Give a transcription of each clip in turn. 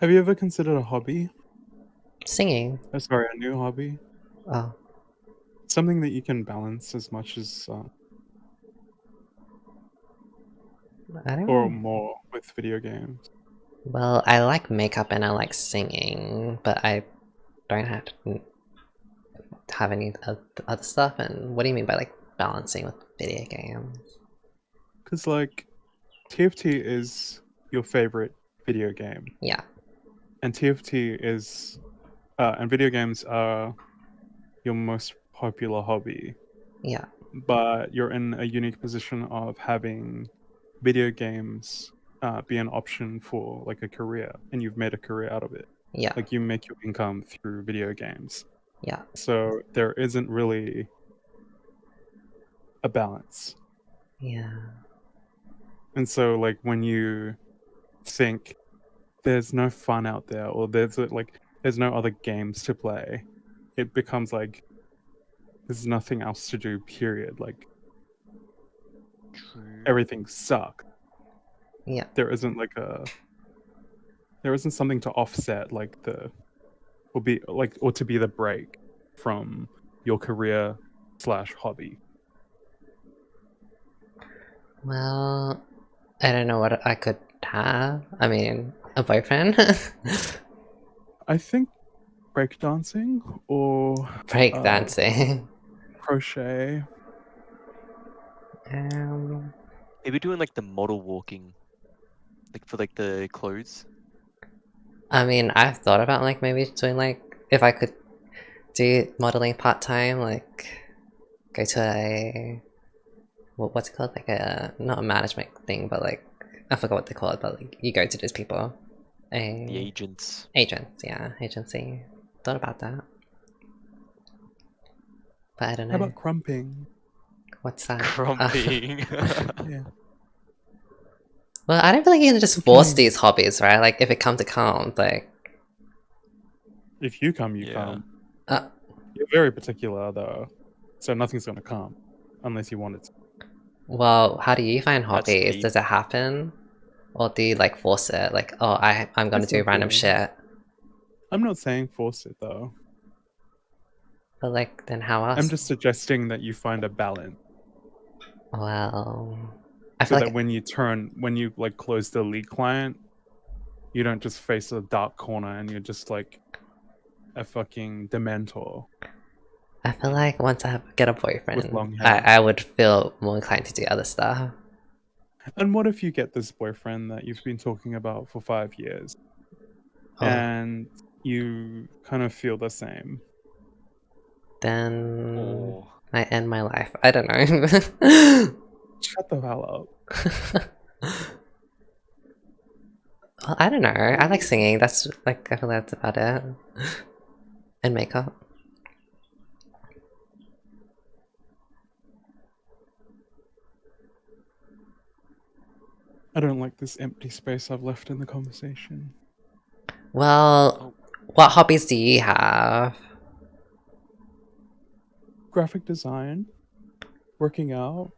Have you ever considered a hobby? Singing. Oh, sorry, a new hobby? Oh, Something that you can balance as much as, I don't or know. more with video games. Well, I like makeup and I like singing, but I don't have any other stuff. And what do you mean by like balancing with video games? Because, like, TFT is your favorite video game, Yeah, and TFT is, and video games are your most popular hobby, yeah, but you're in a unique position of having video games be an option for like a career, and you've made a career out of it. yeah, Like you make your income through video games. yeah, So there isn't really a balance. yeah. And so like when you think there's no fun out there or there's no other games to play, it becomes like there's nothing else to do, period. Like True. everything sucks. Yeah. There isn't like there isn't something to offset like or to be the break from your career slash hobby. Well, I don't know what I could have. I mean, a boyfriend? I think breakdancing or Breakdancing. crochet. Um, Maybe doing like the model walking, like for like the clothes. I mean, I've thought about like maybe doing like if I could do modeling part-time, like go to a what's it called? Like a not a management thing, but like I forgot what they call it, but like you go to these people. The A agents. agents, yeah, agency. Thought about that. But I don't How know. about crumping? What's that? Crumping. Yeah. Well, I don't feel like you can just force Cooking. these hobbies, right? Like if it comes, it comes. Like If you come, you Yeah. come. uh, You're very particular though, so nothing's gonna come unless you want it to. well, how do you find That's hobbies? deep. Does it happen? Or do you like force it? Like, oh, I'm gonna It's do random okay. shit. I'm not saying force it though. But like, then how else? I'm just suggesting that you find a balance Well, I so feel that like when you like close the league client, you don't just face a dark corner and you're just like a fucking dementor. once I get a With boyfriend, long hair. I would feel more inclined to do other stuff. And what if you get this boyfriend that you've been talking about for 5 years Oh, and you kind of feel the same? then Or I end my life. I don't know. Shut the hell up. Well, I don't know. I like singing. That's like I feel that's about it. And makeup. I don't like this empty space I've left in the conversation. Well, what hobbies do you have? Graphic design, working out,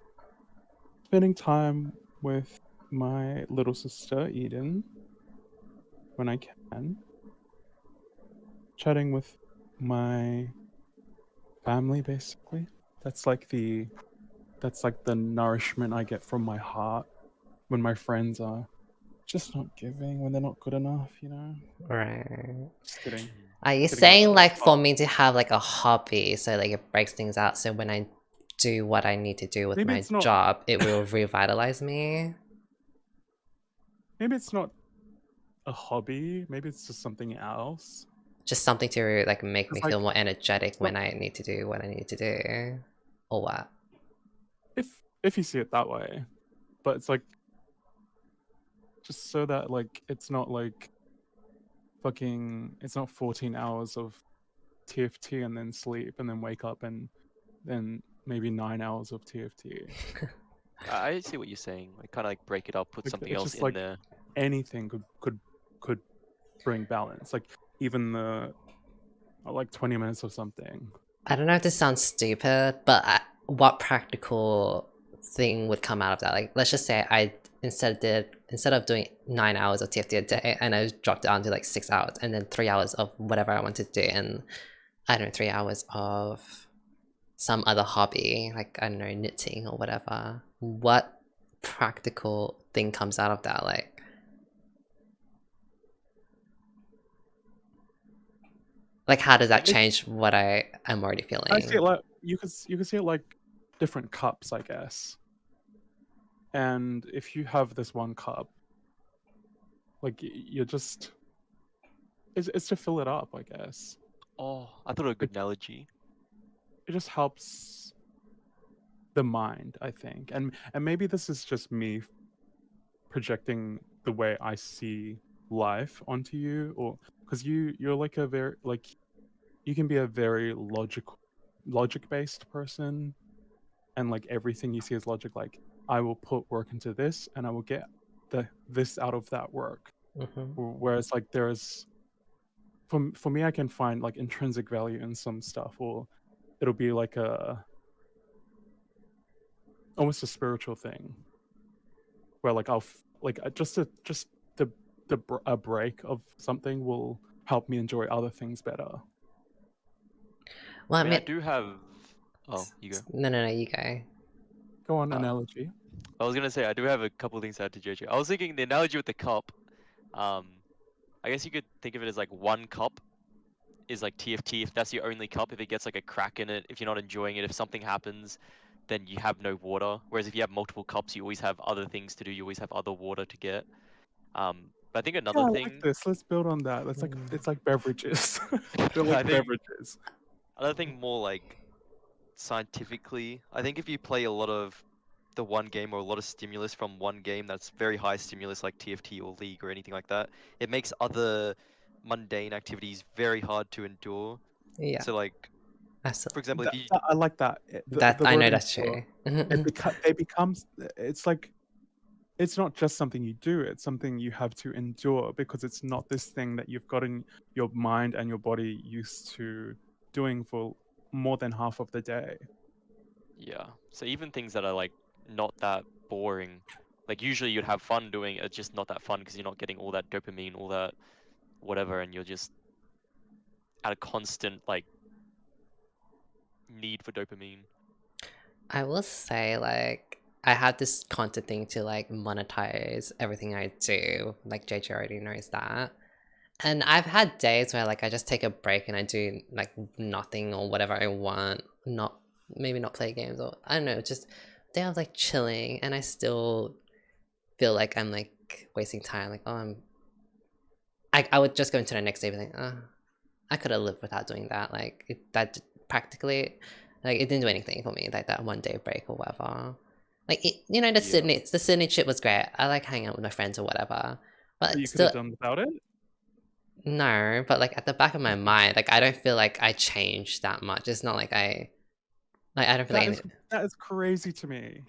spending time with my little sister Eden when I can, chatting with my family basically. That's like the nourishment I get from my heart when my friends are just not giving, when they're not good enough, you know? Right. Just kidding. Are you Getting off saying that like for part. me to have like a hobby so like it breaks things out so when I do what I need to do with Maybe my it's not job, it will revitalize me? maybe it's not a hobby, maybe it's just something else. Just something to like make me It's like feel more energetic it's when not I need to do what I need to do. Or what? if you see it that way. But it's like just so that like it's not like fucking it's not 14 hours of TFT and then sleep and then wake up and then maybe 9 hours of TFT. I see what you're saying. Like kind of like break it up, put Like, something it's else just in like there. anything could bring balance. Like even the like 20 minutes of something. I don't know if this sounds stupid, but what practical thing would come out of that? Like, let's just say instead of doing 9 hours of TFT a day, and I dropped down to like 6 hours, and then 3 hours of whatever I wanted to do, and I don't know, 3 hours of some other hobby, like I don't know, knitting or whatever. What practical thing comes out of that? Like how does that change what I am already feeling? I see it like you can see it like different cups, I guess. And if you have this one cup, like you're just it's to fill it up, I guess. Oh, I thought it was a good analogy. It just helps the mind, I think. And maybe this is just me projecting the way I see life onto you, or because you're like a very like you can be a very logic based person, and like everything you see is logic. Like I will put work into this and I will get this out of that work. Whereas like there's for me, I can find like intrinsic value in some stuff, or it'll be like almost a spiritual thing where like I'll like just a break of something will help me enjoy other things better. Well, I mean, I do have. Oh, you go. No, you go. Go on, analogy. I was gonna say I do have a couple things to add to JJ. I was thinking the analogy with the cup. I guess you could think of it as like one cup is like TFT if that's your only cup. If it gets like a crack in it, if you're not enjoying it, if something happens, then you have no water. Whereas if you have multiple cups, you always have other things to do. You always have other water to get. But I think another I thing. like this. Let's build on that. That's like it's like beverages. They're like beverages. Another thing, more like scientifically, I think if you play a lot of the one game or a lot of stimulus from one game that's very high stimulus like TFT or League or anything like that, it makes other mundane activities very hard to endure. Yeah. So like, for example, if you I like that. I know that's true. It becomes it's like it's not just something you do, it's something you have to endure because it's not this thing that you've gotten your mind and your body used to doing for more than half of the day. Yeah. So even things that are like not that boring, like usually you'd have fun doing, it's just not that fun because you're not getting all that dopamine, all that whatever, and you're just at a constant like need for dopamine. I will say, like, I have this constant thing to like monetize everything I do. Like JJ already knows that. And I've had days where like I just take a break and I do like nothing or whatever I want. Maybe not play games, or I don't know, just day of like chilling, and I still feel like I'm like wasting time. Like, oh, I would just go into the next day and think, oh, I could have lived without doing that. Like that practically, like it didn't do anything for me. Like that one day break or whatever. Like the Sydney trip was great. I like hanging out with my friends or whatever. But you could have done without it. No, but like at the back of my mind, like I don't feel like I changed that much. It's not like I don't feel like that is crazy to me.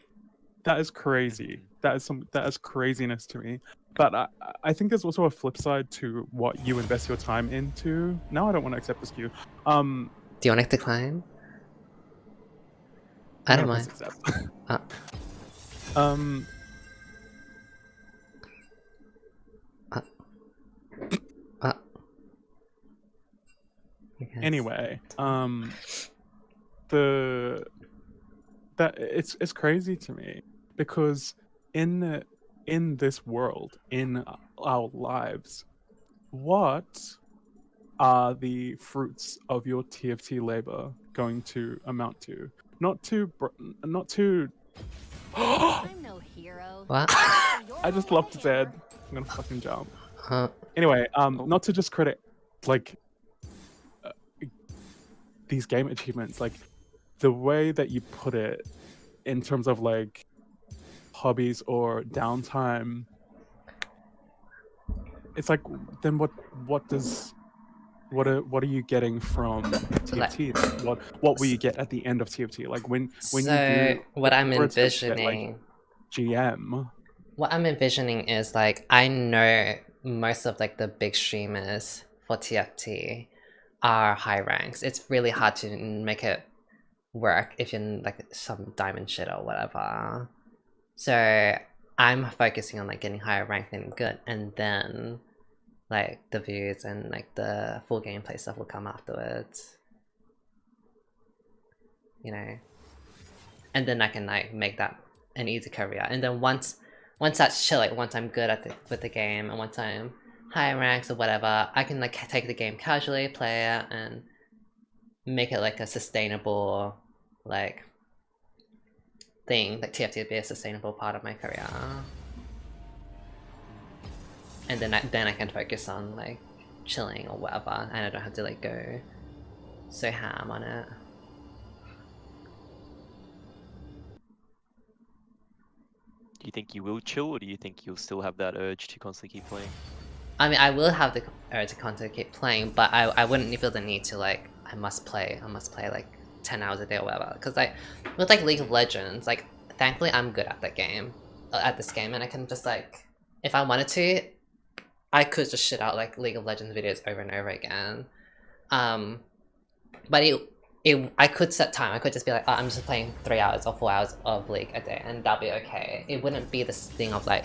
That is crazy. That is craziness to me. But I think there's also a flip side to what you invest your time into. No, I don't want to accept this cue. Do you want to decline? I don't mind. Anyway, it's crazy to me because in this world, in our lives, what are the fruits of your TFT labor going to amount to? Not to I'm no hero. What? I just love to Zed. I'm gonna fucking jump. Anyway, not to just credit like these game achievements, like the way that you put it in terms of like hobbies or downtime. It's like then what are you getting from TFT? What will you get at the end of TFT? Like when you do what I'm envisioning, envisioning, like, GM. What I'm envisioning is like I know most of like the big streamers for TFT are high ranks. It's really hard to make it work if you're in like some diamond shit or whatever. So I'm focusing on like getting higher rank than good, and then like the views and like the full gameplay stuff will come afterwards. You know, and then I can like make that an easy career. And then once that's chill, like once I'm good at with the game, and once I'm higher ranks or whatever, I can like take the game casually, play it, and make it like a sustainable like thing. Like TFT would be a sustainable part of my career. And then I can focus on like chilling or whatever, and I don't have to like go so ham on it. Do you think you will chill, or do you think you'll still have that urge to constantly keep playing? I mean, I will have the urge to constantly keep playing, but I wouldn't feel the need to like I must play like 10 hours a day or whatever. Because like with like League of Legends, like thankfully I'm good at that game, at this game, and I can just like if I wanted to, I could just shit out like League of Legends videos over and over again. But I could set time. I could just be like, oh, I'm just playing 3 hours or 4 hours of League a day, and that'll be okay. It wouldn't be this thing of like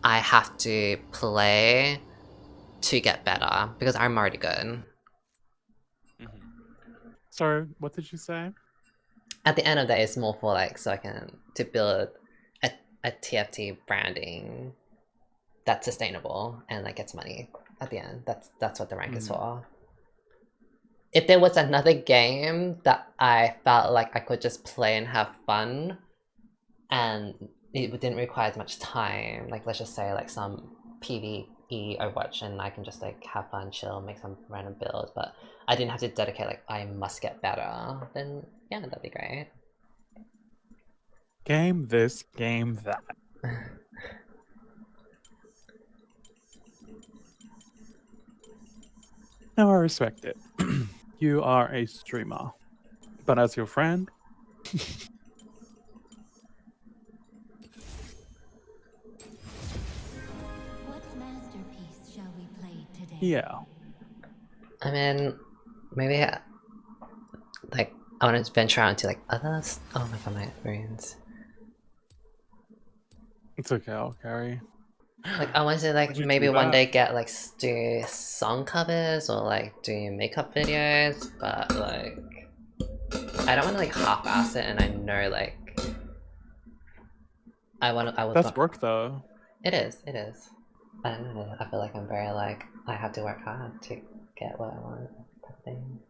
I have to play to get better because I'm already good. Sorry, what did you say? At the end of the day, it's more for like so I can to build a TFT branding that's sustainable and like gets money at the end. That's what the rank is for. If there was another game that I felt like I could just play and have fun, and it didn't require as much time, like let's just say like some PvE Overwatch, and I can just like have fun, chill, make some random builds, but I didn't have to dedicate like I must get better, then yeah, that'd be great. Game this, game that. No, I respect it. You are a streamer. But as your friend... What masterpiece shall we play today? Yeah. I mean, maybe like I want to venture out into like others. Oh my god, my experience. It's okay, I'll carry. Like I want to like Would you maybe do one that? day get like do song covers or like do makeup videos, but like I don't want to like half-ass it, and I know like I would. That's work though. It is. I don't know. I feel like I'm very like I have to work hard to get what I want. Type of thing.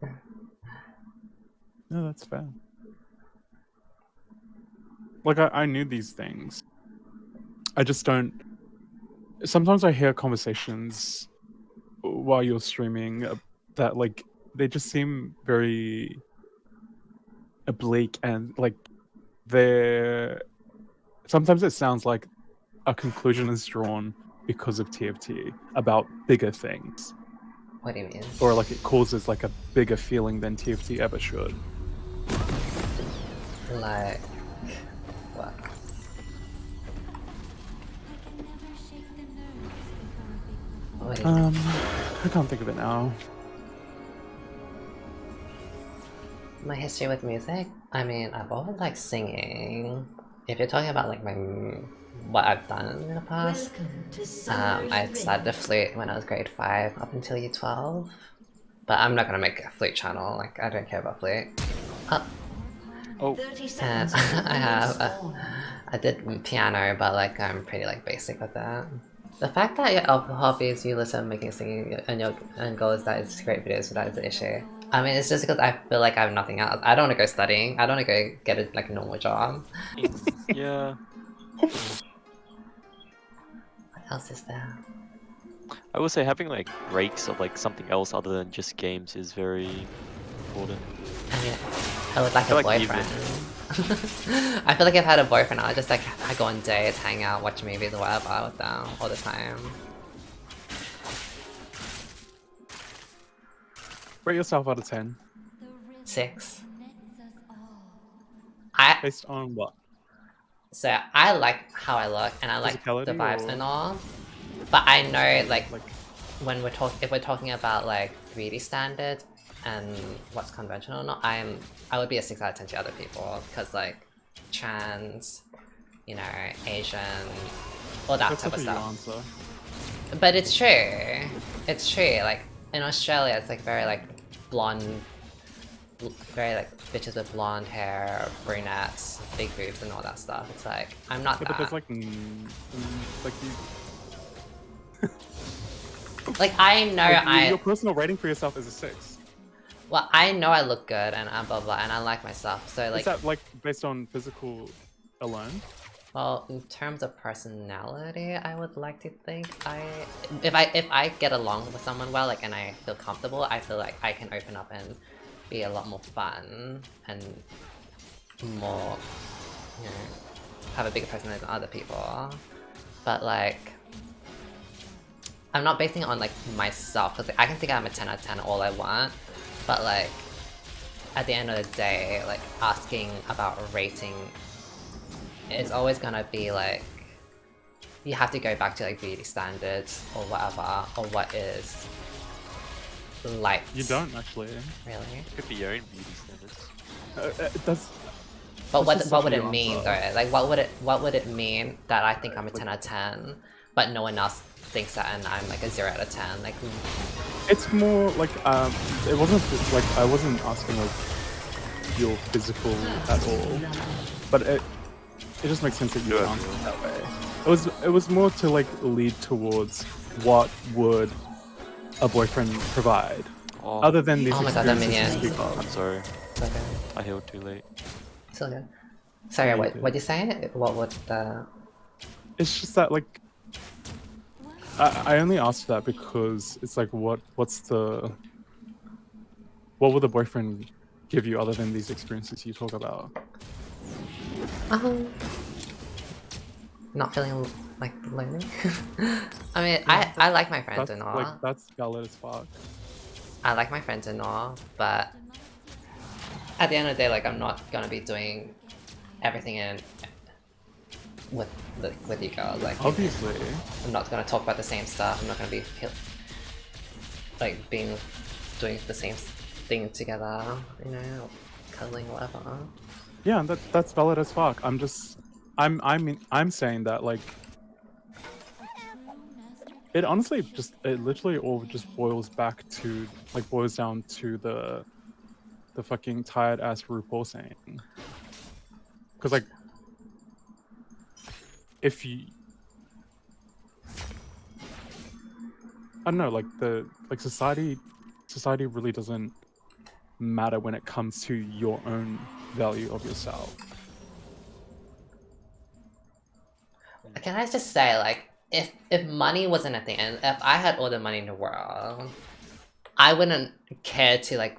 No, that's fair. Like I knew these things. I just don't. Sometimes I hear conversations while you're streaming that like they just seem very oblique, and like they're sometimes it sounds like a conclusion is drawn because of TFT about bigger things, What do you mean? or like it causes like a bigger feeling than TFT ever should. Like what? What do you mean? I can't think of it now. My history with music? I mean, I've always liked singing. If you're talking about like what I've done in the past, I started the flute when I was grade 5 up until year 12. But I'm not gonna make a flute channel. Like I don't care about flute. Oh, And I did piano, but like I'm pretty like basic with that. The fact that your hobby is you listen, making singing, and your end goal is that it's great videos, so that is the issue. I mean, it's just because I feel like I have nothing else. I don't want to go studying. I don't want to go get a like a normal job. yeah. What else is there? I will say having like breaks of like something else other than just games is very important. I mean, I would like feel a like boyfriend. I feel like if I had a boyfriend, I just like I go on dates, hang out, watch movies or whatever with them all the time. Rate yourself out of 10. 6. Based on what? So I like how I look and I like the Physicality vibes or- and all, but I know like Like, when if we're talking about like beauty standards and what's conventional or not, I would be a 6 out of 10 to other people because like trans, you know, Asian, all that That's type such of a you stuff. answer. But it's true. It's true. Like in Australia, it's like very like blonde, very like bitches with blonde hair, brunettes, big boobs, and all that stuff. It's like I'm not Yeah, that. but there's like, like you. Like I know Like, your personal rating for yourself is a 6. well, I know I look good and blah blah, and I like myself. So like, Is that like based on physical alone? well, in terms of personality, I would like to think if I get along with someone well, like, and I feel comfortable, I feel like I can open up and be a lot more fun and more, you know, have a bigger personality than other people. But like, I'm not basing it on like myself, because like, I can think I'm a 10 out of 10 all I want, but like at the end of the day, like asking about rating is always gonna be like, you have to go back to like beauty standards or whatever, or what is liked. You don't actually. Really? Could be your own beauty standards. That's. But This is what such would a it nuance, mean though. though? Like what would it mean that I think I'm a 10 out of 10, but no one else thinks that and I'm like a 0 out of 10? Like It's more like it wasn't like I wasn't asking like your physical at all, but it just makes sense that you would answer it that way. It was more to like lead towards what would a boyfriend provide, Oh, other than these Oh my god, that experiences you minion. speak I'm of. sorry. it's okay. I healed too late. It's okay. Sorry, Yeah, you what did. what'd you say? What would the It's just that like I only asked that because it's like what would the boyfriend give you other than these experiences you talk about? not feeling like lonely? I mean, I like my friends That's and all. like that's valid as fuck. I like my friends and all, but at the end of the day, like I'm not gonna be doing everything in with you girls. Like Obviously. I'm not gonna talk about the same stuff. I'm not gonna be like doing the same thing together. You know, cuddling, whatever. Yeah, and that's valid as fuck. I'm saying that like it honestly it literally all just boils down to the fucking tired ass RuPaul saying. Cause like if you I don't know, like society really doesn't matter when it comes to your own value of yourself. Can I just say, like, if money wasn't a thing, and if I had all the money in the world, I wouldn't care to like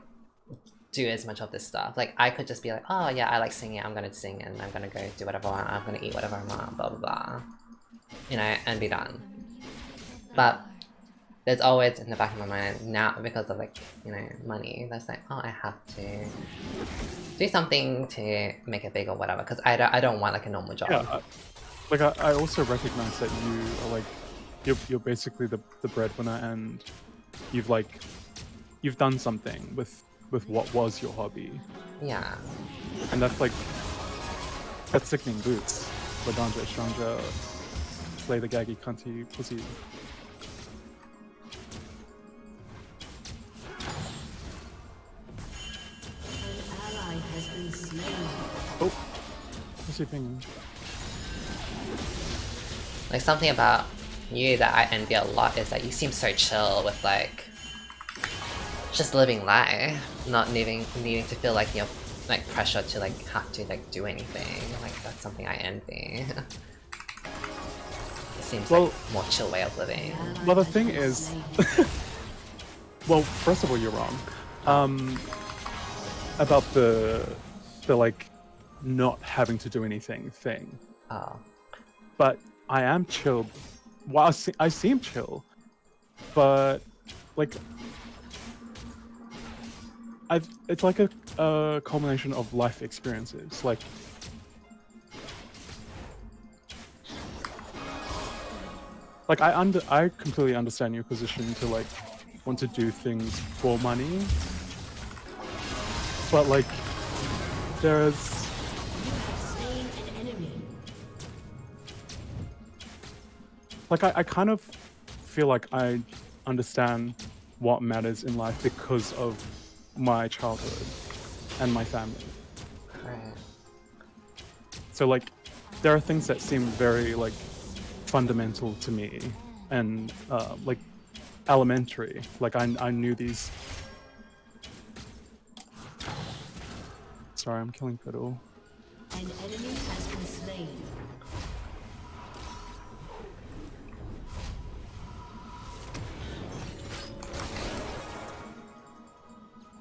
do as much of this stuff. Like, I could just be like, oh yeah, I like singing, I'm gonna sing, and I'm gonna go do whatever I want, I'm gonna eat whatever I want, blah blah blah, you know, and be done. But there's always in the back of my mind now, because of like, you know, money, that's like, oh, I have to do something to make it big or whatever, because I don't want like a normal job. Yeah, like I also recognize that you are like you're basically the breadwinner, and you've done something with what was your hobby, Yeah. and that's sickening boots. Laganja, Stranja, slay the gaggy cunty pussy. Oh, pussy ping. Like something about you that I envy a lot is that you seem so chill with like just living life, not needing to feel like you're like pressure to like have to like do anything. Like that's something I envy. It seems Well- like more chill way of living. Well, the thing is, well, first of all, you're wrong about the like not having to do anything thing. Oh. But I am chill. Well, I seem chill, but like it's like a culmination of life experiences. Like I completely understand your position to like want to do things for money, but like there's like I kind of feel like I understand what matters in life because of my childhood and my family. Right. So like there are things that seem very like fundamental to me and like elementary. Like I knew these. Sorry, I'm killing Fiddle. An enemy has been slain.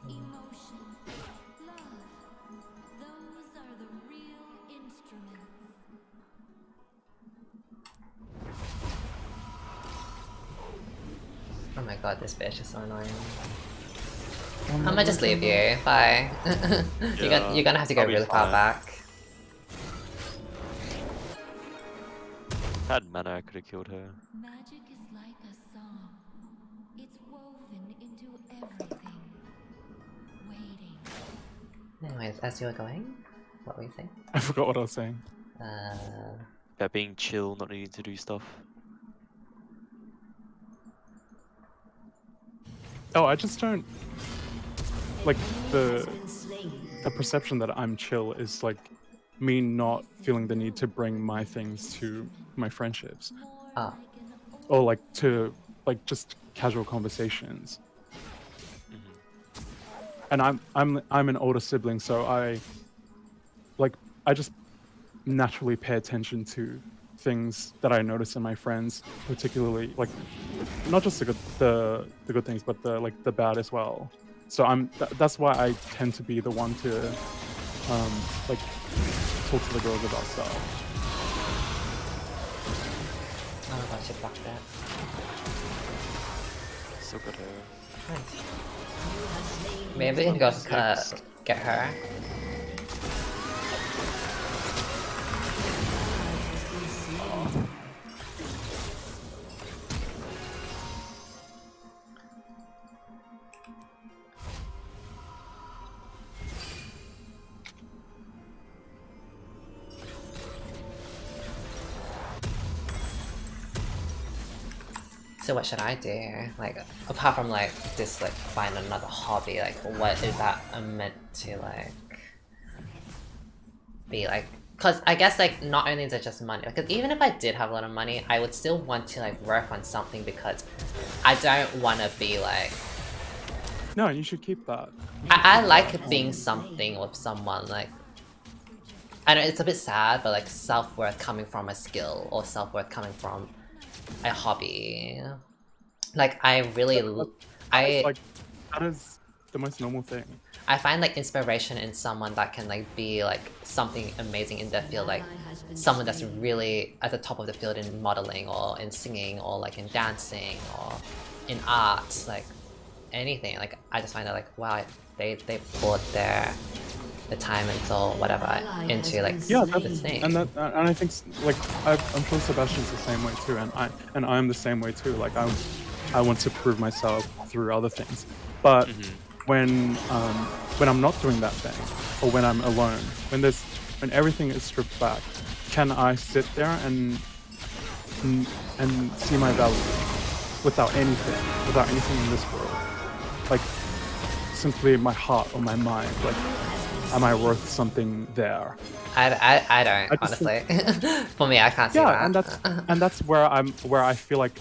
Emotion, love, those are the real instruments. Oh my god, this bitch is so annoying. Oh, I'm no, gonna just no, leave no. you. Bye. Yeah, you're gonna have to go I'll be really far fine. back. If I had mana, I could have killed her. Magic is like a song. It's woven into everything. Waiting. Anyways, as you were going, what were you saying? I forgot what I was saying. About being chill, not needing to do stuff. Oh, I just don't like the perception that I'm chill is like me not feeling the need to bring my things to my friendships Oh, or like to like just casual conversations. And I'm an older sibling, so I just naturally pay attention to things that I notice in my friends, particularly like not just the good things, but the bad as well. So that's why I tend to be the one to like talk to the girls about stuff. oh my god, she blocked that. Still got her. Nice. Maybe we can go get her. So what should I do? Like, apart from like just like find another hobby, like what is that I'm meant to like be like? Cause I guess like not only is it just money, because even if I did have a lot of money, I would still want to like work on something because I don't want to be like. No, you should keep that. I like being something with someone like. I know it's a bit sad, but like self-worth coming from a skill or self-worth coming from a hobby. Like I really, Like that is the most normal thing. I find like inspiration in someone that can like be like something amazing in their field, like someone that's really at the top of the field in modeling or in singing or like in dancing or in art, like anything. Like I just find that like wow, they poured the time and soul, whatever, into like Yeah, this thing. and I think like I'm sure Sebastian's the same way too, and I'm the same way too. Like I want to prove myself through other things, but when I'm not doing that thing, or when I'm alone, when everything is stripped back, can I sit there and see my value without anything in this world, like simply my heart or my mind, like. Am I worth something there? I don't honestly. For me, I can't see that. Yeah, and that's where I feel like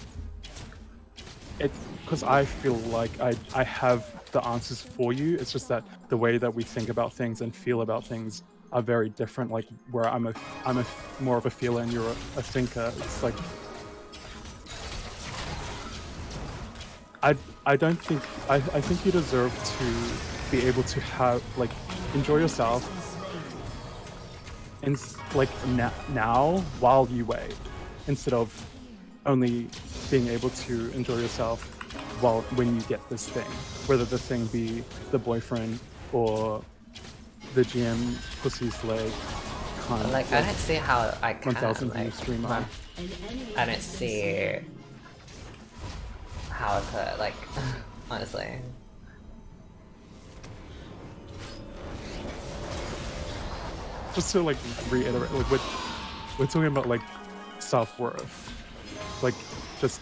it, because I feel like I have the answers for you. It's just that the way that we think about things and feel about things are very different. Like where I'm a more of a feeler and you're a thinker. It's like I don't think I think you deserve to be able to have like enjoy yourself and like now while you wait, instead of only being able to enjoy yourself when you get this thing, whether the thing be the boyfriend or the GM pussy's leg. Like I don't see how I can 1,000 view like. streamer. I don't see how I could like honestly. Just to like reiterate, like we're talking about like self-worth, Like, just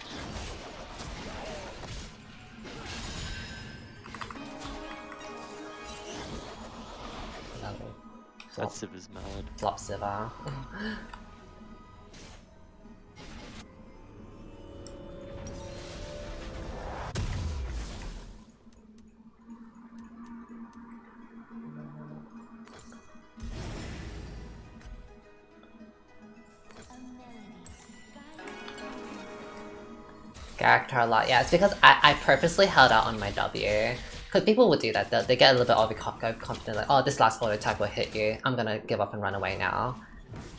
No. That Flop, Civ is mad. flop Siva. Character a lot. Yeah, it's because I purposely held out on my W. Because people would do that. They get a little bit overconfident, like, oh, this last auto attack will hit you. I'm gonna give up and run away now.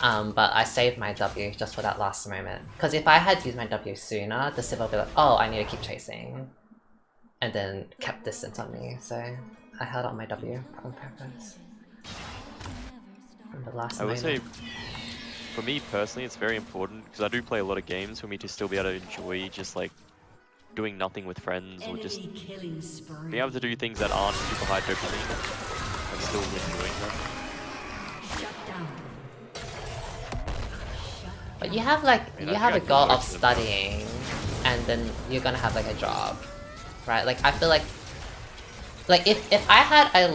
But I saved my W just for that last moment. Because if I had used my W sooner, the Civ would be like, oh, I need to keep chasing. And then kept distance on me. So I held out my W on purpose. In the last I would moment. say, for me personally, it's very important because I do play a lot of games for me to still be able to enjoy just like doing nothing with friends or just being able to do things that aren't super high dopamine and still enjoying them. But you have like, I mean, you I have a think I goal can of work them. studying, and then you're gonna have like a job, right? Like I feel like if I had a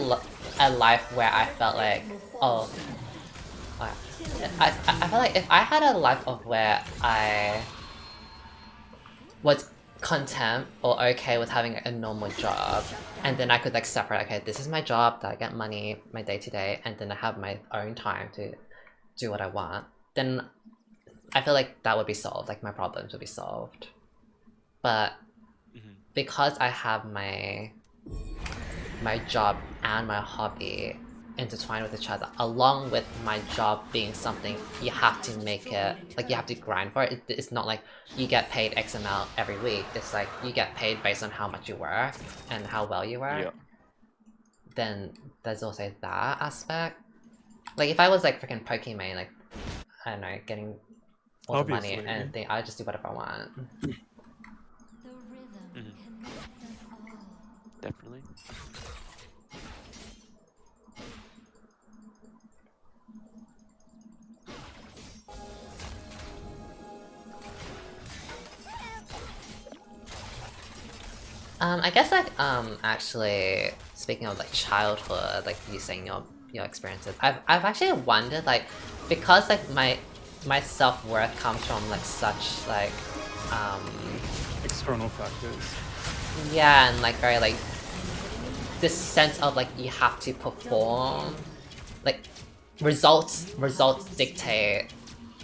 life where I felt like, oh, I feel like if I had a life of where I was content or okay with having a normal job, and then I could like separate, okay, this is my job that I get money, my day to day, and then I have my own time to do what I want, then I feel like that would be solved, like my problems would be solved. But because I have my job and my hobby intertwined with each other, along with my job being something you have to make it, like you have to grind for it. It's not like you get paid X amount every week. It's like you get paid based on how much you work and how well you work. Yeah. Then there's also that aspect. Like if I was like freaking Pokemon, like I don't know, getting all the money Obviously. and I just do whatever I want. The rhythm connects us all. Definitely. I guess like actually speaking of like childhood, like you saying your experiences, I've actually wondered like, because like my self-worth comes from like such like external factors. yeah, and like very like this sense of like you have to perform, like results dictate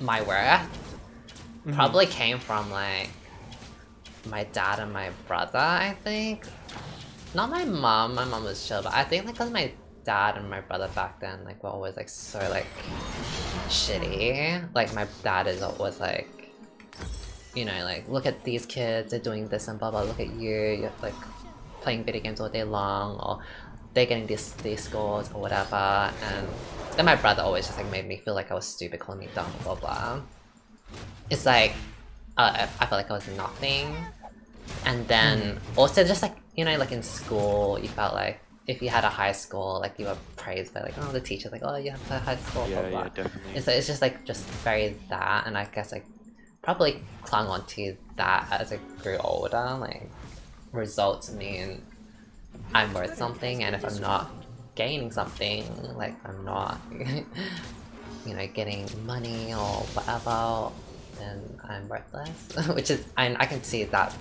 my worth. Probably came from like my dad and my brother, I think. Not my mom was chill, but I think like cause my dad and my brother back then like were always like so like shitty. Like my dad is always like, you know, like look at these kids, they're doing this and blah blah, look at you're like playing video games all day long, or they're getting these scores or whatever. And then my brother always just like made me feel like I was stupid, calling me dumb, blah blah. It's like I felt like I was nothing. And then also just like, you know, like in school you felt like if you had a high score, like you were praised by like, oh, the teacher's like, oh, you have a high score, blah blah. Yeah, definitely. And so it's just like just very that, and I guess I probably clung on to that as I grew older. Like results mean I'm worth something, and if I'm not gaining something, like I'm not you know, getting money or whatever, then I'm worthless. Which is, I can see that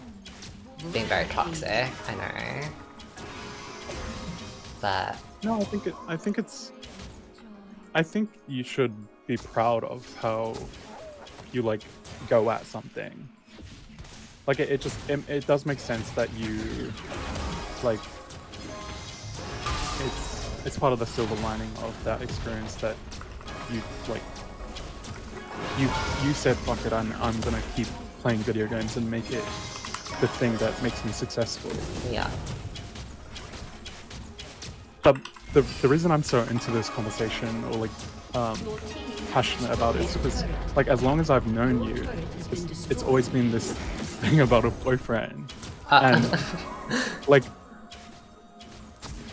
being very toxic, I know. But No, I think you should be proud of how you like go at something. Like it does make sense that you like it's part of the silver lining of that experience that you like you said fuck it, I'm gonna keep playing video games and make it the thing that makes me successful. yeah. But the reason I'm so into this conversation or like passionate about it is because like as long as I've known you, it's always been this thing about a boyfriend, and like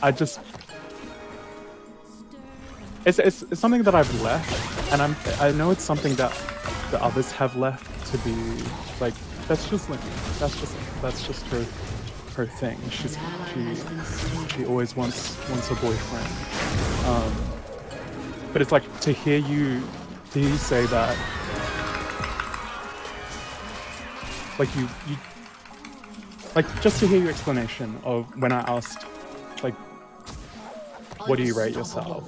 I just it's something that I've left, and I know it's something that the others have left to be like that's just her thing. She always wants a boyfriend. But it's like to hear you say that, like you like just to hear your explanation of when I asked like, what do you rate yourself?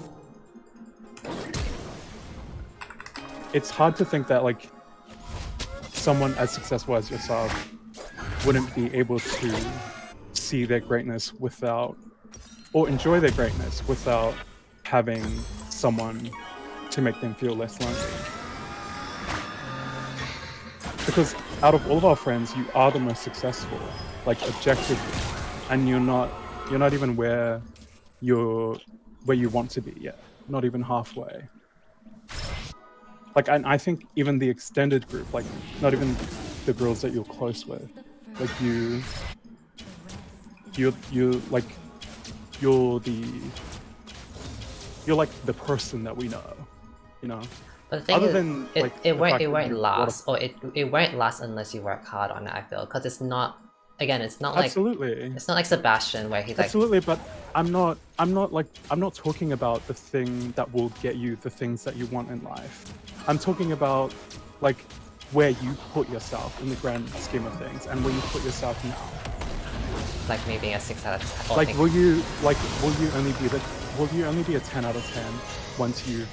It's hard to think that like someone as successful as yourself wouldn't be able to see their greatness without, or enjoy their greatness without having someone to make them feel less lonely. Because out of all of our friends, you are the most successful, like objectively, and you're not even where you want to be yet, not even halfway. Like, and I think even the extended group, like not even the girls that you're close with, like you're like the person that we know, you know. But the thing Other is, than like it the fact won't that last, or it won't last unless you work hard on it. I feel, because it's not. Again, it's not like absolutely, it's not like Sebastian where he like absolutely. But I'm not talking about the thing that will get you the things that you want in life. I'm talking about like where you put yourself in the grand scheme of things, and where you put yourself now. like me being a 6 out of 10. Like, will you only be a 10 out of 10 once you're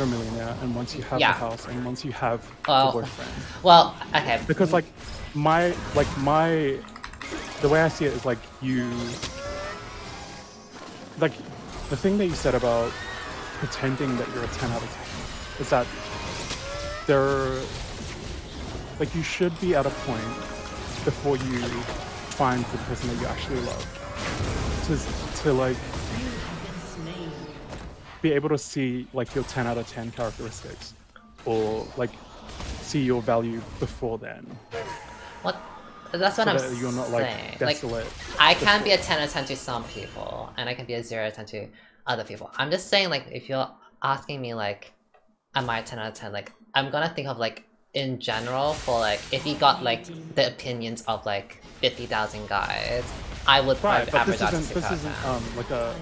a millionaire, and once you have the house, and once you have a boyfriend? Well, okay. Because like the way I see it is like you, like the thing that you said about pretending that you're a 10 out of 10 is that like you should be at a point before you find the person that you actually love to like be able to see like your 10 out of 10 characteristics, or like see your value before then. What? That's what so I'm that you're not like saying. desolate. I can be a 10 out of 10 to some people, and I can be a 0 out of 10 to other people. I'm just saying, like, if you're asking me like, am I a 10 out of 10? Like, I'm gonna think of like in general for like if you got like the opinions of like 50,000 guys, I would probably average out to 6 out of 10.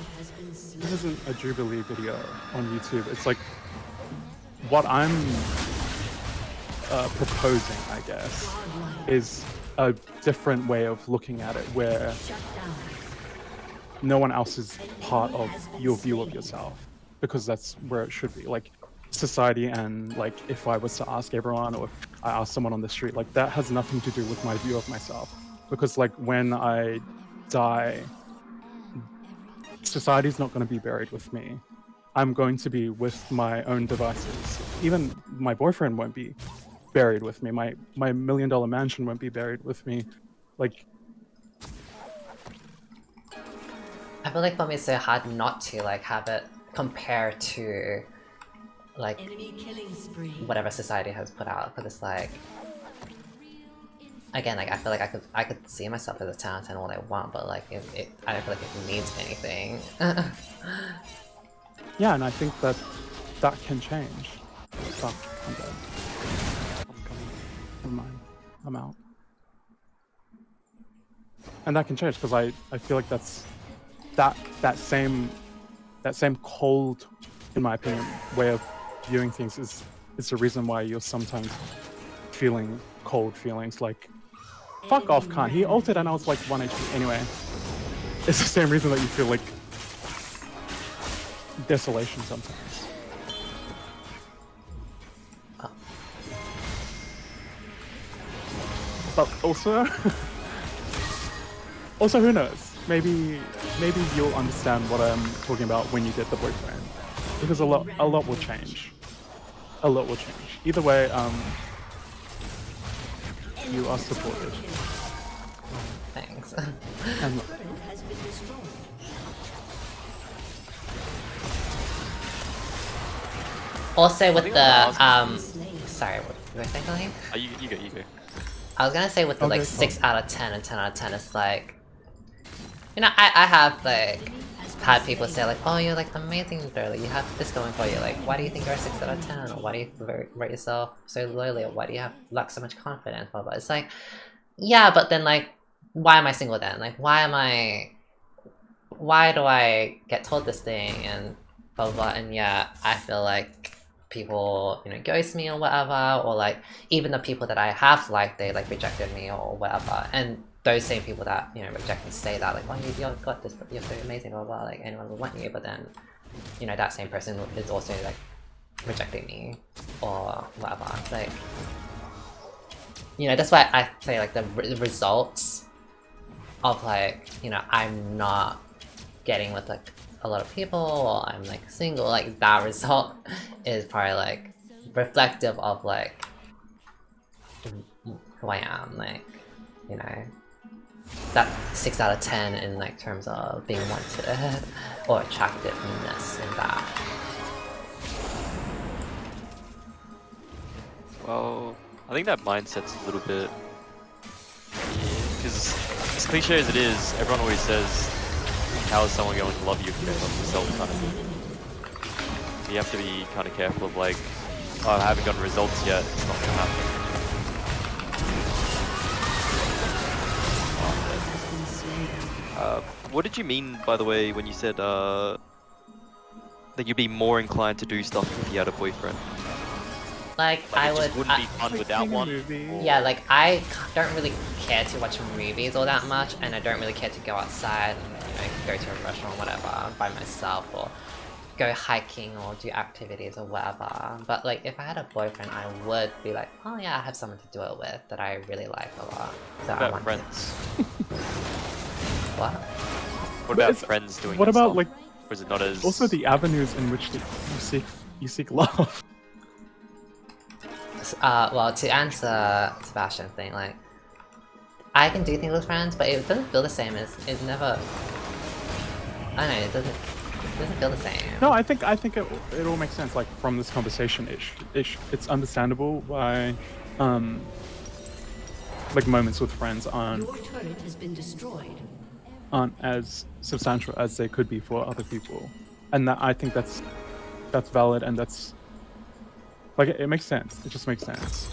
This isn't a Jubilee video on YouTube. It's like what I'm proposing, I guess, is a different way of looking at it, where no one else is part of your view of yourself, because that's where it should be. Like society, and like if I was to ask everyone, or if I asked someone on the street, like that has nothing to do with my view of myself, because like when I die, society's not going to be buried with me. I'm going to be with my own devices. Even my boyfriend won't be buried with me. My $1 million mansion won't be buried with me. Like, I feel like for me it's so hard not to like have it compare to like whatever society has put out, because it's like, again, like I feel like I could see myself as a 10 out of 10 all I want, but like I don't feel like it means anything. yeah, and I think that can change. Fuck, I'm dead. I'm coming. Never mind. I'm out. And that can change, because I feel like that's that same cold, in my opinion, way of viewing things is the reason why you're sometimes feeling cold feelings like, fuck off, Khan. He ulted and I was like 1 HP. Anyway, it's the same reason that you feel like desolation sometimes. But also, who knows? Maybe you'll understand what I'm talking about when you get the boyfriend, because a lot will change. A lot will change. Either way, you are supported. Thanks. And also with the sorry, what was I saying something? Oh, you go. I was gonna say with the Okay, like 6 out of 10 and 10 out of 10, it's like, you know, I have like had people say like, oh, you're like amazing girl, you have this going for you, like why do you think you're a 6 out of 10, or why do you rate yourself so lowly, or why do you have lack so much confidence, blah blah. It's like, yeah, but then like, why am I single then? Like why do I get told this thing and blah blah, and yeah, I feel like people, you know, ghost me or whatever, or like even the people that I have liked, they like rejected me or whatever, and those same people that, you know, reject me say that like, oh, you've got this, you're so amazing, blah blah, like anyone would want you, but then, you know, that same person is also like rejecting me or whatever. It's like, you know, that's why I say like the results of like, you know, I'm not getting with like a lot of people, or I'm like single, like that result is probably like reflective of like who I am, like, you know, that 6 out of 10 in like terms of being wanted or attractiveness in that. Well, I think that mindset's a little bit, because as cliche as it is, everyone always says, how is someone going to love you if you don't love yourself, kind of thing. You have to be kind of careful of like, oh, I haven't gotten results yet, it's not going to happen. What did you mean, by the way, when you said that you'd be more inclined to do stuff if you had a boyfriend? Like I it would, just wouldn't be fun like without seeing a one? movie. Or... yeah, like I don't really care to watch movies all that much, and I don't really care to go outside and, you know, go to a restaurant or whatever by myself, or go hiking or do activities or whatever. But like if I had a boyfriend, I would be like, oh yeah, I have someone to do it with that I really like a lot. So What I about want friends? What? What about It's- friends doing What that about stuff? like Or is it not as... also the avenues in which you seek love? Well, to answer Sebastian's thing, like, I can do things with friends, but it doesn't feel the same as, it never, I don't know, it doesn't feel the same. No, I think it all makes sense. Like from this conversation, it's understandable why, like moments with friends aren't Your turret has been destroyed. as substantial as they could be for other people, and that I think that's valid, and that's like it makes sense. It just makes sense.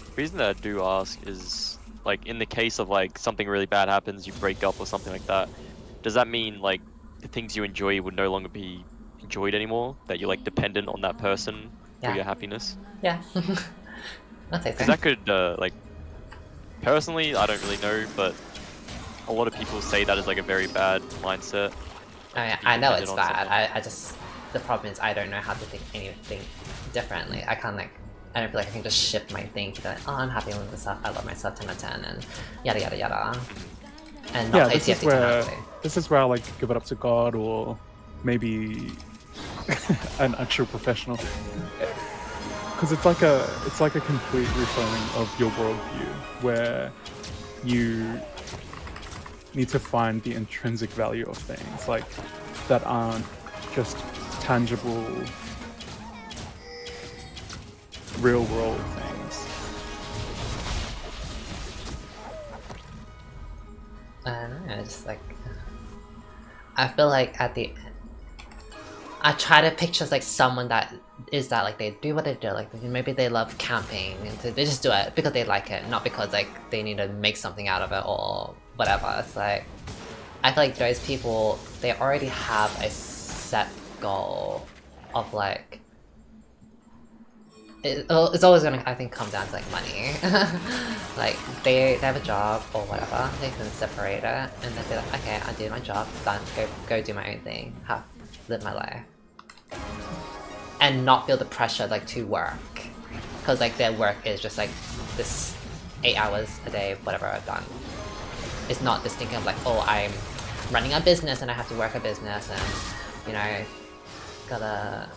The reason that I do ask is, like, in the case of like something really bad happens, you break up or something like that, does that mean like the things you enjoy would no longer be enjoyed anymore? That you're like dependent on that person for Yeah. your happiness? Yeah. I'll take Because that. that could, like, personally, I don't really know, but a lot of people say that is like a very bad mindset. I know it's dependent on bad, someone. I just, the problem is I don't know how to think anything differently. I can't like, I don't feel like I can just shift my thing to be like, oh, I'm happy with myself, I love myself 10 out of 10, and yada yada yada. And not Yeah, play this is TFT 10 out where of 10. I like give it up to God, or maybe an actual professional, because it's like a complete reframing of your worldview, where you need to find the intrinsic value of things, like that aren't just tangible, real world things. I don't know, just like, I feel like at the, I try to picture like someone that is that, like they do what they do, like maybe they love camping and so they just do it because they like it, not because like they need to make something out of it or whatever. It's like, I feel like those people, they already have a set goal of like, it's always gonna, I think, come down to like money. Like they have a job or whatever, they can separate it and then be like, okay, I did my job, done, go do my own thing, live my life, and not feel the pressure like to work, because like their work is just like this 8 hours a day, whatever I've done. It's not this thinking of like, oh, I'm running a business and I have to work a business and, you know, gotta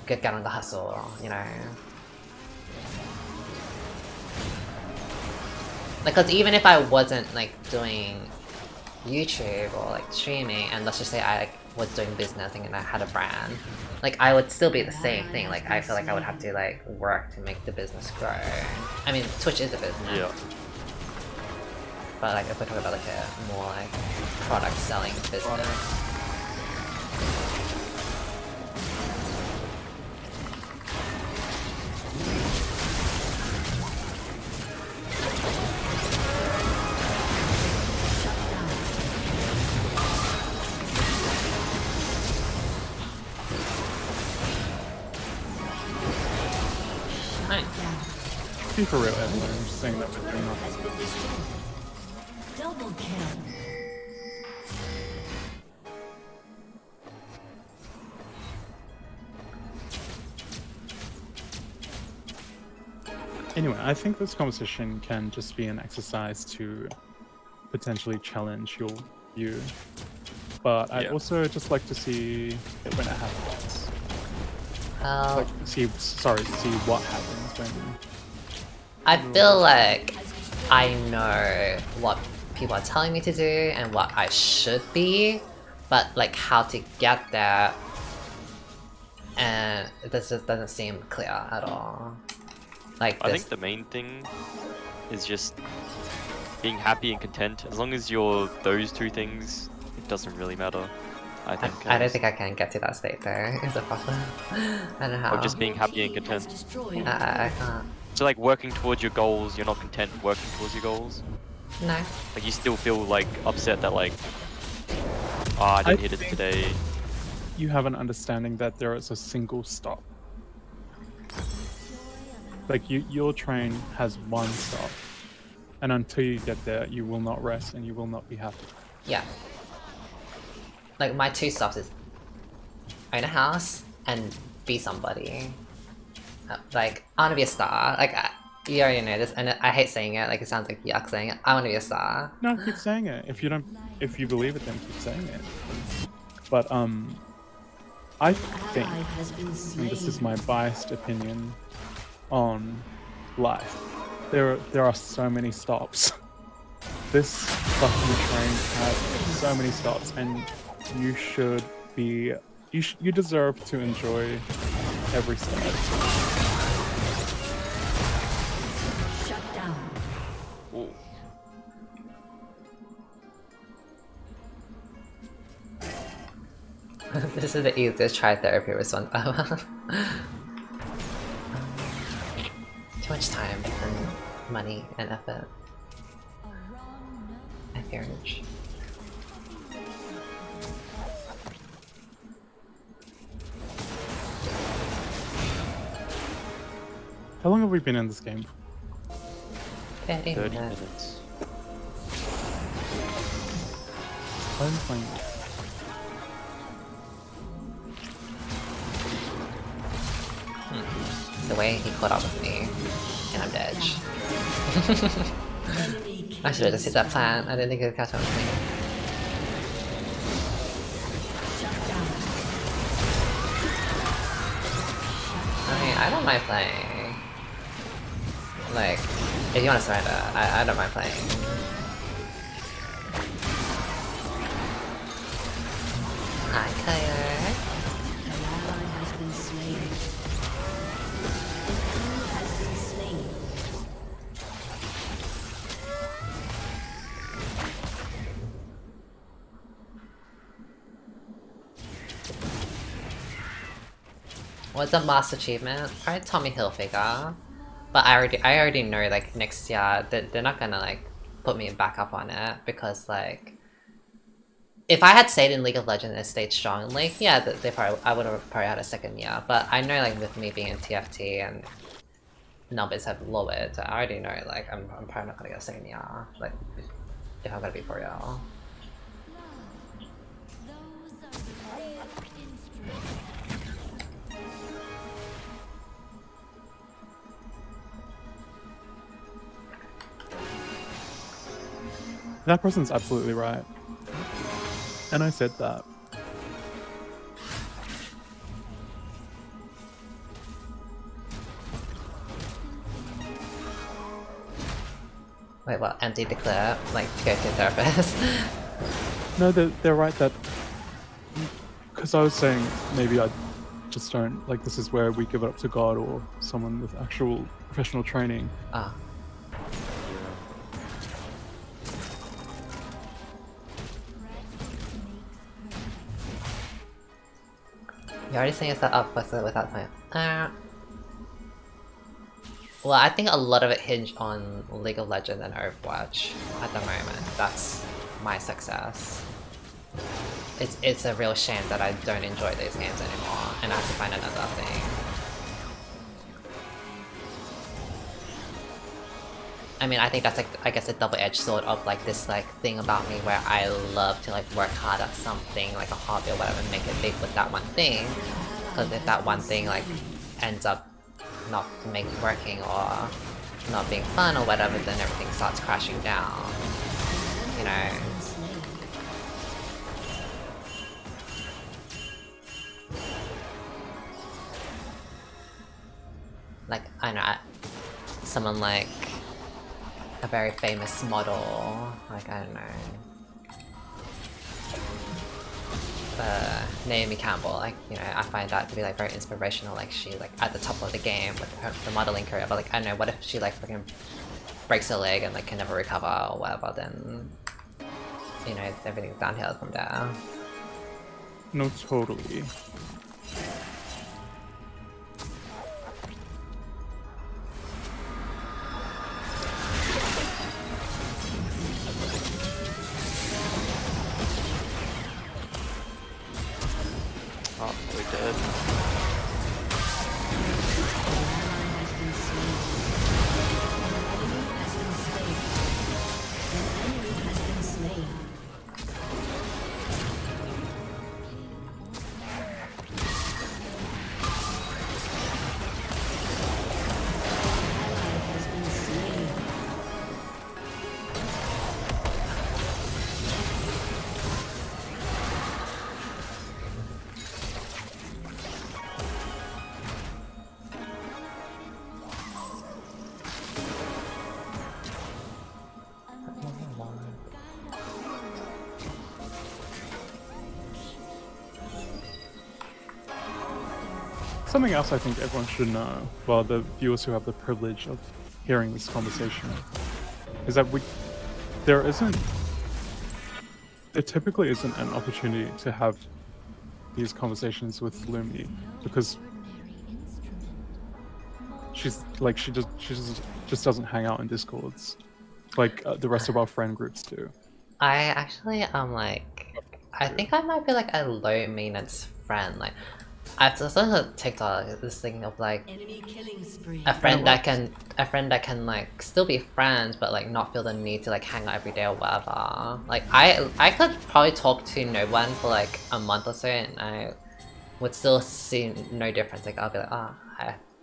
get on the hustle, you know. Like, cause even if I wasn't like doing YouTube or like streaming, and let's just say I like was doing business and I had a brand, like I would still be the same thing. Like I feel like I would have to like work to make the business grow. I mean, Twitch is a business. Yeah. But like if we're talking about like a more like product selling business, be for real, Evan. I'm just saying that with you. Has been destroyed. Double kill. Anyway, I think this conversation can just be an exercise to potentially challenge your view. But I'd Yeah. also just like to see it when it happens. Well, Like, see what happens when. I feel like I know what people are telling me to do and what I should be, but like how to get there, and it just doesn't seem clear at all. Like I this, think the main thing is just being happy and content. As long as you're those two things, it doesn't really matter. I think. I don't as- think I can get to that state though. Is it possible? I don't know how. Or just being Your happy and team has content. destroyed I can't. So like working towards your goals, you're not content working towards your goals. No. Like you still feel like upset that like, oh, I didn't hit it think- today. You have an understanding that there is a single stop. Like your train has one stop, and until you get there, you will not rest and you will not be happy. Yeah. Like my two stops is own a house and be somebody. Like I want to be a star. Like you already know this, and I hate saying it. Like it sounds like yuck saying it. I want to be a star. No, keep saying it. If you believe it, then keep saying it. But I think, ally has been and slain. this is my biased opinion on life, there are so many stops. This fucking train has so many stops, and you should be you deserve to enjoy every stop. Shut down. Ooh. This is the easiest try therapy response ever. Too much time and money and effort and marriage. How long have we been in this game? 30 30 minutes. minutes. I'm playing. The way he caught up with me, and I'm dead. Enemy I should have just hit that plant. I didn't think it would catch up with me. shut down. I mean, I don't mind playing. Like, if you want to surrender, I don't mind playing. Hi, Kaya. An ally has been slain. An enemy has been slain. What's a master achievement? Probably Tommy Hilfiger. But I already know like next year that they're not gonna like put me back up on it because like if I had stayed in League of Legends and stayed strong in League, yeah, I would have probably had a second year. But I know like with me being in TFT and numbers have lowered, so I already know like I'm probably not gonna get a second year. Like if I'm gonna be for real. Those are real instruments. That person's absolutely right. And I said that. Wait, what? Empty declare? Like to go to a therapist? No, they're right that. Because I was saying maybe I just don't like this is where we give it up to God or someone with actual professional training. Ah. You already saying yourself up without time. Well, I think a lot of it hinged on League of Legends and Overwatch at the moment. That's my success. It's a real shame that I don't enjoy these games anymore, and I have to find another thing. I mean, I think that's like, I guess, a double-edged sword of like this like thing about me where I love to like work hard at something, like a hobby or whatever, and make it big with that one thing. Because if that one thing like ends up not working or not being fun or whatever, then everything starts crashing down. You know. Like, I know, someone like a very famous model, like, I don't know, Naomi Campbell, like, you know, I find that to be like very inspirational. Like, she's like at the top of the game with the modeling career, but like, I don't know, what if she like freaking breaks her leg and like can never recover or whatever, then, you know, everything's downhill from there. No, totally. Oh, we're dead. Something else I think everyone should know, well, the viewers who have the privilege of hearing this conversation, is that there typically isn't an opportunity to have these conversations with Lumi, because she's like, she just doesn't hang out in Discords like the rest of our friend groups do. I actually like, I think I might be like a low maintenance friend. Like, I've just on TikTok this thing of like Enemy killing spree. a friend that can like still be friends but like not feel the need to like hang out every day or whatever. Like I could probably talk to no one for like a month or so and I would still see no difference. Like, I'll be like, oh,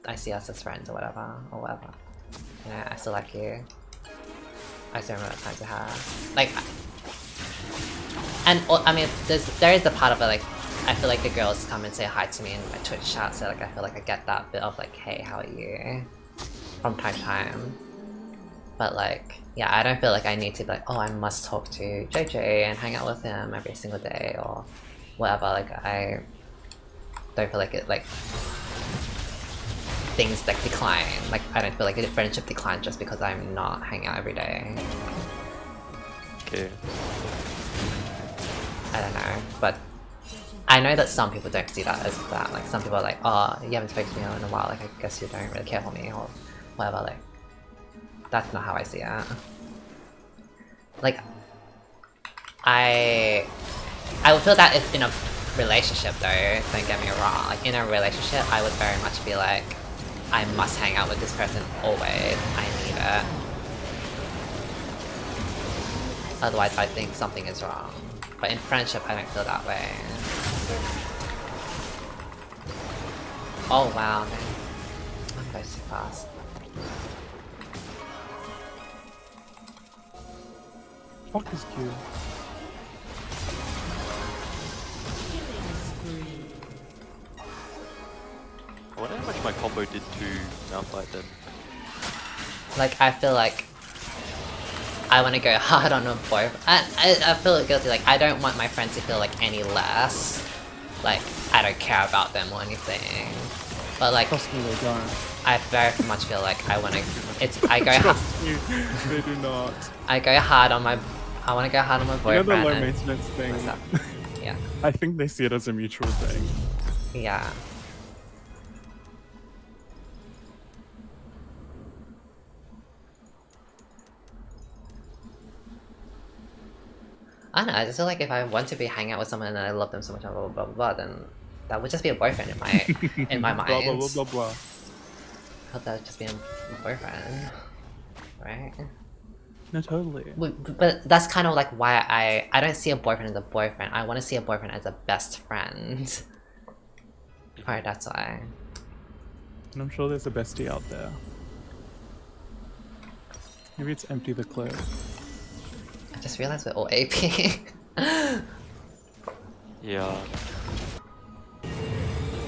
I see us as friends or whatever. You know, I still like you. I still remember times I had. Like, and I mean, there is a part of it, like, I feel like the girls come and say hi to me in my Twitch chat, so like I feel like I get that bit of like, hey, how are you? From time to time. But like, yeah, I don't feel like I need to be like, oh, I must talk to JJ and hang out with him every single day or whatever. Like, I don't feel like it, like, things like decline. Like, I don't feel like a friendship declines just because I'm not hanging out every day. Okay. I don't know, but I know that some people don't see that as that. Like, some people are like, oh, you haven't spoken to me in a while, like, I guess you don't really care for me, or whatever, like, that's not how I see it. Like, I would feel that if in a relationship though, don't get me wrong, like, in a relationship, I would very much be like, I must hang out with this person always, I need it. Otherwise, I think something is wrong. But in friendship, I don't feel that way. Oh wow, man. I'm going too fast. Fuck is Q? I wonder how much my combo did to Malphite then. Like, I feel like I want to go hard on a boyfriend. I feel guilty, like, I don't want my friends to feel like any less. Like, I don't care about them or anything. But like, Trust me, they don't. I very much feel like I want to, I go Trust me, they do not. I go hard on my, I want to go hard on my You know boyfriend. the low and- maintenance thing? What's up? Yeah. I think they see it as a mutual thing. Yeah. I don't know, I just feel like if I want to be hanging out with someone and I love them so much, blah blah blah blah, then that would just be a boyfriend in my mind. Blah blah blah blah blah. I hope that would just be a boyfriend. right? No, totally. But that's kind of like why I don't see a boyfriend as a boyfriend. I want to see a boyfriend as a best friend. Right, that's why. And I'm sure there's a bestie out there. Maybe it's empty the clip. I just realized we're all AP. Yeah.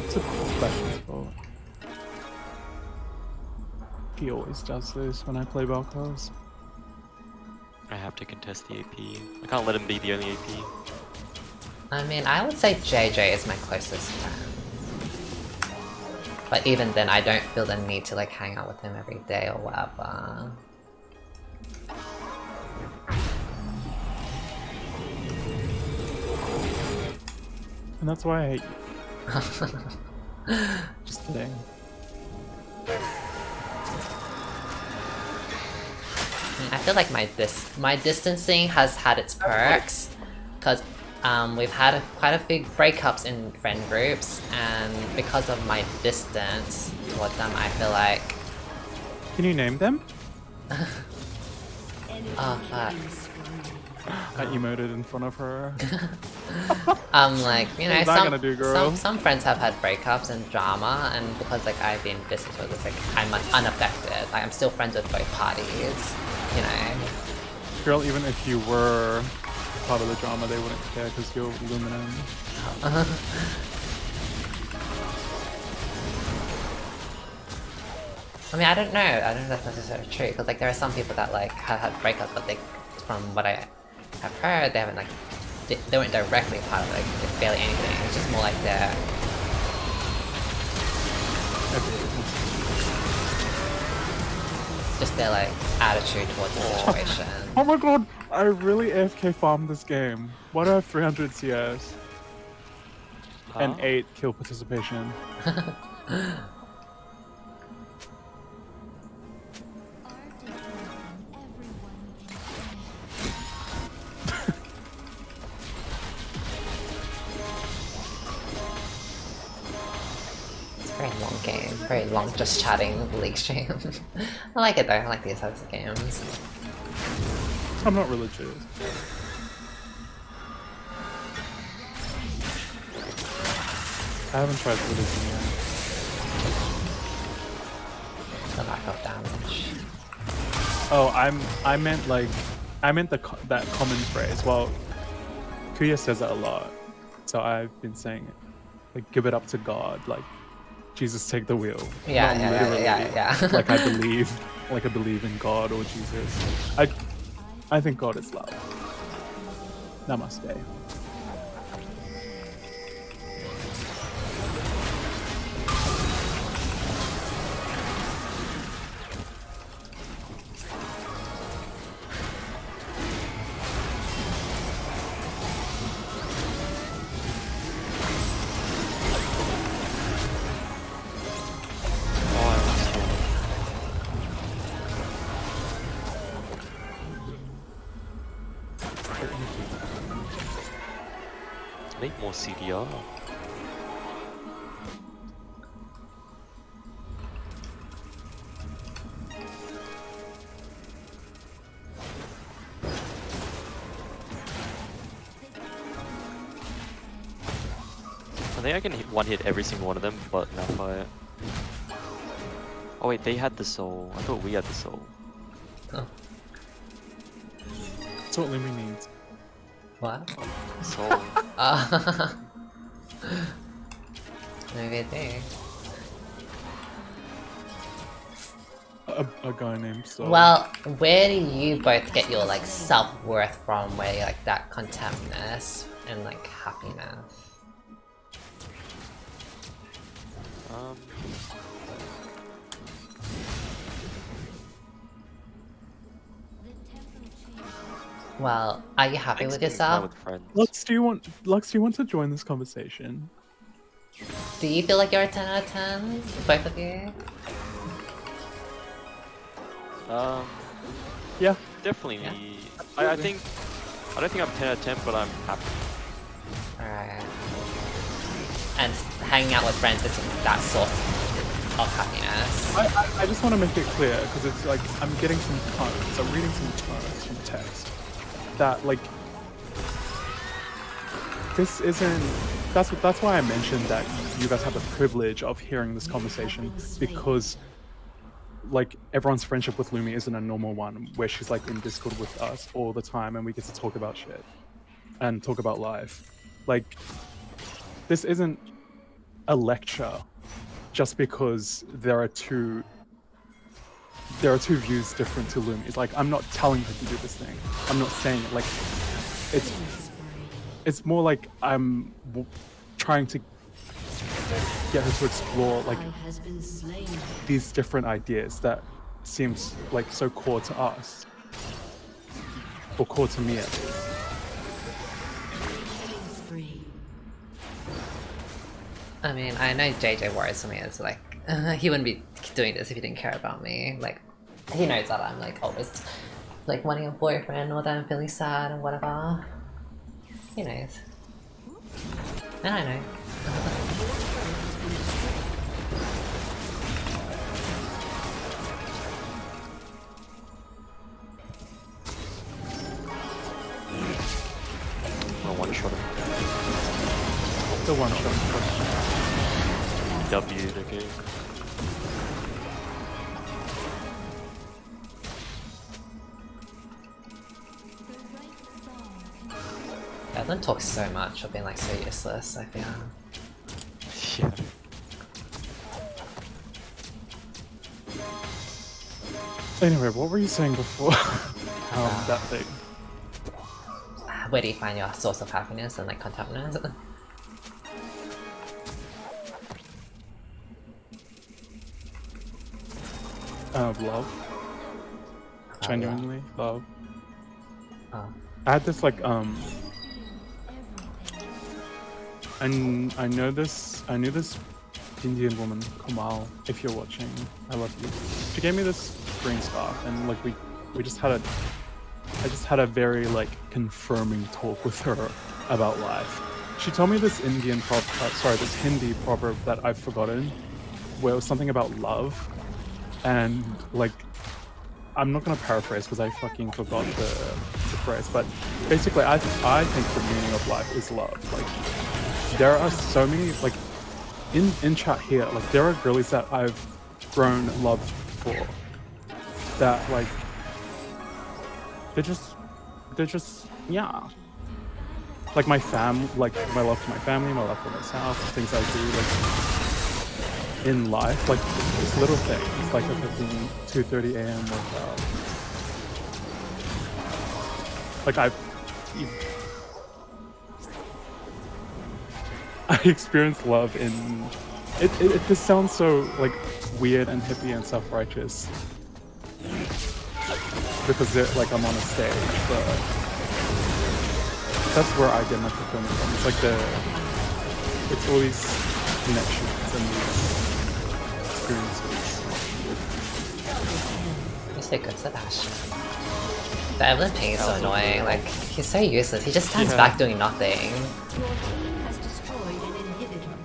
It's a question's fault. He always does this when I play Valkyries. I have to contest the AP. I can't let him be the only AP. I mean, I would say JJ is my closest friend. But even then, I don't feel the need to like hang out with him every day or whatever. And that's why I hate you. Just kidding. I feel like my distancing has had its perks, because we've had quite a few breakups in friend groups, and because of my distance towards them, I feel like... Can you name them? Oh fuck. I emoted in front of her. Like, you know, What's that gonna do, girl? some friends have had breakups and drama, and because like I've been distant towards this, like I'm unaffected. Like I'm still friends with both parties, you know. Girl, even if you were part of the drama, they wouldn't care because you're Luminum. I mean, I don't know if that's necessarily true, because like there are some people that like have had breakups, but they, from what I have heard, they haven't like, they weren't directly part of like barely anything. It's just more like their like attitude towards the situation. Oh my god, I really AFK farmed this game. Why do I have 300 CS? And 8 kill participation. Very long game, very long just chatting League stream. I like it though, I like these types of games. I'm not religious. I haven't tried religion yet. The lack of damage. Oh, I meant that common phrase. Well, Kuya says it a lot, so I've been saying it. Like, give it up to God. Like, Jesus, take the wheel. Yeah, Not yeah, literally. yeah. Like I believe in God or Jesus. I think God is love. Namaste. Make more CDR. I think I can one-hit every single one of them, but not fight. Oh wait, they had the soul. I thought we had the soul. Oh. That's what Lumi needs. What? Soul. Maybe I do. A guy named Saul. Well, where do you both get your like self-worth from, where you like that contentness and like happiness? Well, are you happy with yourself? With friends. Lux, do you want to join this conversation? Do you feel like you're a 10 out of 10? Both of you? Yeah, definitely. Yeah. I don't think I'm 10 out of 10, but I'm happy. Alright. And hanging out with friends isn't that source of happiness. I just want to make it clear because it's like I'm getting some tones. I'm reading some tones from text that like this isn't. That's why I mentioned that you guys have the privilege of hearing this conversation because like everyone's friendship with Lumi isn't a normal one where she's like in Discord with us all the time and we get to talk about shit and talk about life. Like this isn't a lecture just because there are two views different to Lumi. It's like I'm not telling her to do this thing. I'm not saying it. Like it's more like I'm trying to get her to explore like these different ideas that seems like so core to us, or core to me at least. I mean, I know JJ worries for me as like he wouldn't be doing this if he didn't care about me. Like he knows that I'm like always like wanting a boyfriend or that I'm feeling sad and whatever. He knows. And I know. One shot him. The one shot question. W, okay. Evelyn talks so much of being like so useless, I feel. Yeah. Anyway, what were you saying before? That thing. Where do you find your source of happiness and like contentment? Love. Genuinely, love. Oh. I had this like and I knew this Indian woman, Kamal, if you're watching, I love you. She gave me this green scarf and like we just had I just had a very like confirming talk with her about life. She told me this this Hindi proverb that I've forgotten, where it was something about love, and like I'm not gonna paraphrase because I fucking forgot the phrase, but basically I think the meaning of life is love. Like there are so many like in chat here, like there are girlies that I've grown love for that like they're just yeah. Like my like my love for my family, my love for myself, things I do like in life, like this little thing. It's like a 2:30 a.m. workout. Like I experienced love in it just sounds so like weird and hippie and self-righteous because like I'm on a stage, but that's where I get my fulfillment from. It's like it's all these connections and these experiences. You're so good, Sebastian. The Evelyn Ping is so annoying, like, he's so useless, he just stands back doing nothing. Your team has destroyed an inhibitor.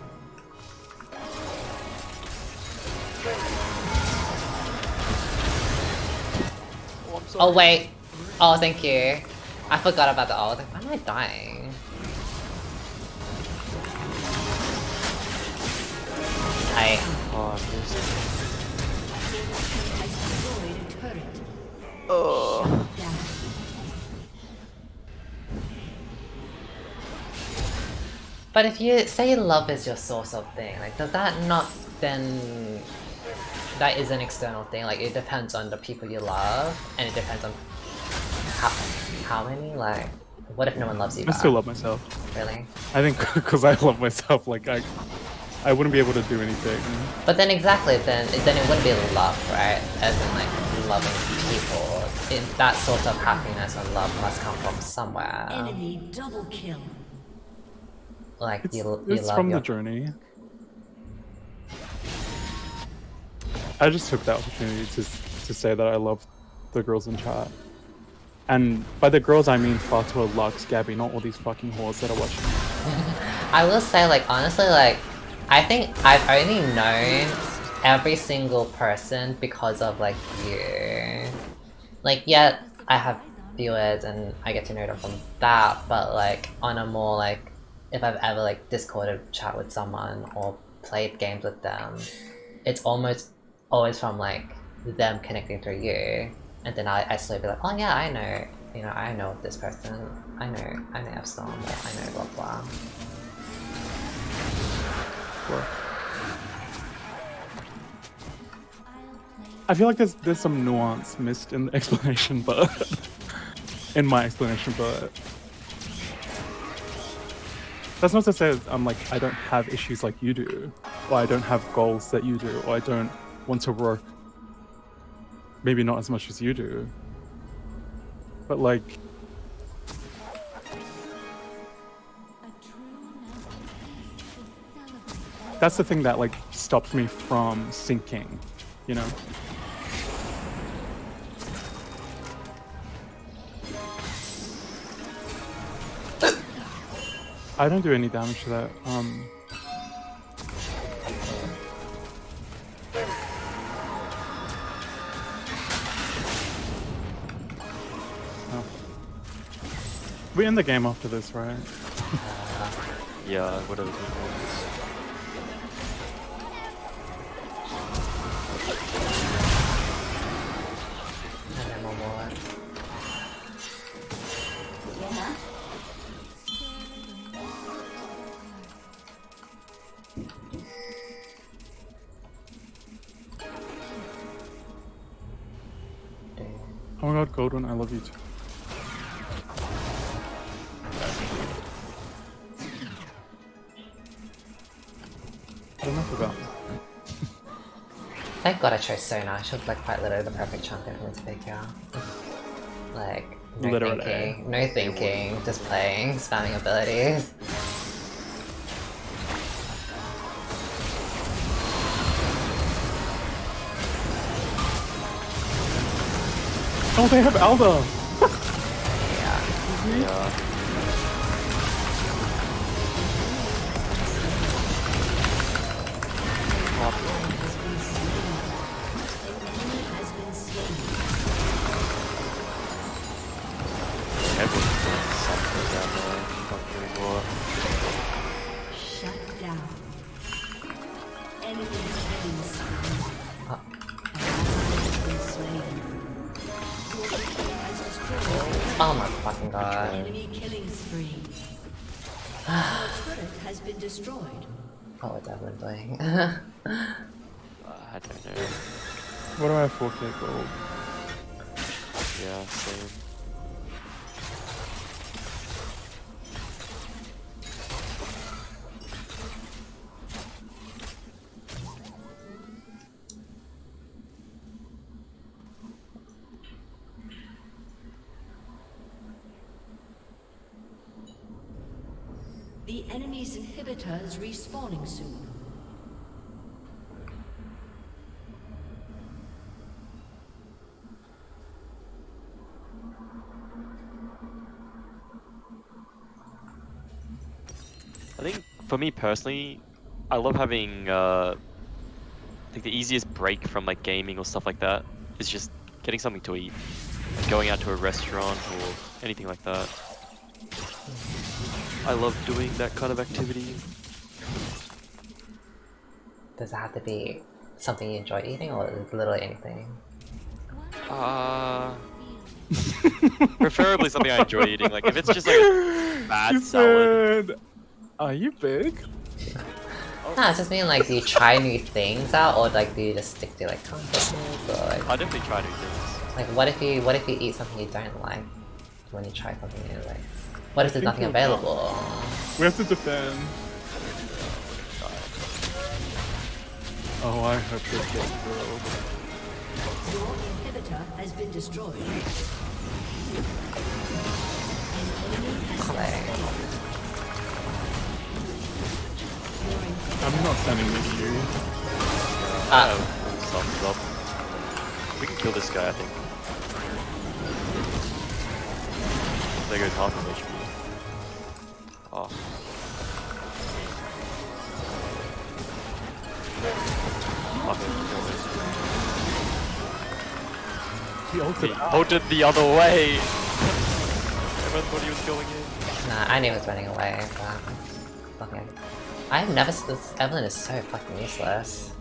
Oh wait! Oh, thank you. I forgot about the ult. Why am I dying? Oh, I missed it. Has destroyed a turret. Oh. Down. But if you say love is your source of thing, like does that not then that is an external thing? Like it depends on the people you love, and it depends on how many. Like, what if no one loves you I back? still love myself. Really? I think because I love myself, like I wouldn't be able to do anything. But then exactly, then it wouldn't be love, right? As in like loving people. That sort of happiness and love must come from somewhere. Enemy double kill. Like It's you love from your... the journey. I just took the opportunity to say that I love the girls in chat. And by the girls I mean Fatua, Lux, Gabby, not all these fucking whores that are watching. I will say, like, honestly, like, I think I've only known every single person because of like you. Like, yeah, I have viewers and I get to know them from that, but like on a more like, if I've ever like Discorded chat with someone or played games with them, it's almost always from like them connecting through you, and then I slowly be like, oh yeah, I know, you know, I know this person, I know YesStyle, or I know blah blah. Sure. I feel like there's some nuance missed in the explanation, but in my explanation, but that's not to say I'm like I don't have issues like you do, or I don't have goals that you do, or I don't want to work maybe not as much as you do. But like that's the thing that like stops me from sinking, you know? I don't do any damage to that. Oh. We end the game after this, right? Yeah, whatever it was. And then one more. Oh my god, Goldwyn, I love you too. I don't know about me. Thank god I chose Sona. She was like quite literally the perfect champion for me to pick out. Like, no Literally. thinking, no thinking, just playing, spamming abilities. Oh, they have Alba! Yeah. Yeah. Everyone's doing something down there. Not doing what. Shut down. Enemy killing spree. Oh. Has been slain. Your team has destroyed. Oh my fucking god. Enemy killing spree. Our turret has been destroyed. What was Evelyn doing? I don't know. What do I have 4k gold? Yeah, same. The enemy's inhibitor is respawning soon. I think for me personally, I love having like the easiest break from like gaming or stuff like that is just getting something to eat, like going out to a restaurant or anything like that. I love doing that kind of activity. Does it have to be something you enjoy eating or literally anything? Preferably something I enjoy eating. Like if it's just like a bad She salad. said, are you big? Nah, it's just mean like, do you try new things out or like do you just stick to like comfort foods or like, I definitely try new things. like what if you eat something you don't like when you try something new? Like, what if there's nothing available? We have to defend. Oh, I hope this gets grilled. Your inhibitor has been destroyed. I'm not sending with you. Thumbs up. We can kill this guy, I think. There goes half of HP. Oh. Okay, no way. He ulted He out. ulted the other way! Everyone thought he was going in. Nah, I knew he was running away, but... Fucking... I've never... This Evelyn is so fucking useless.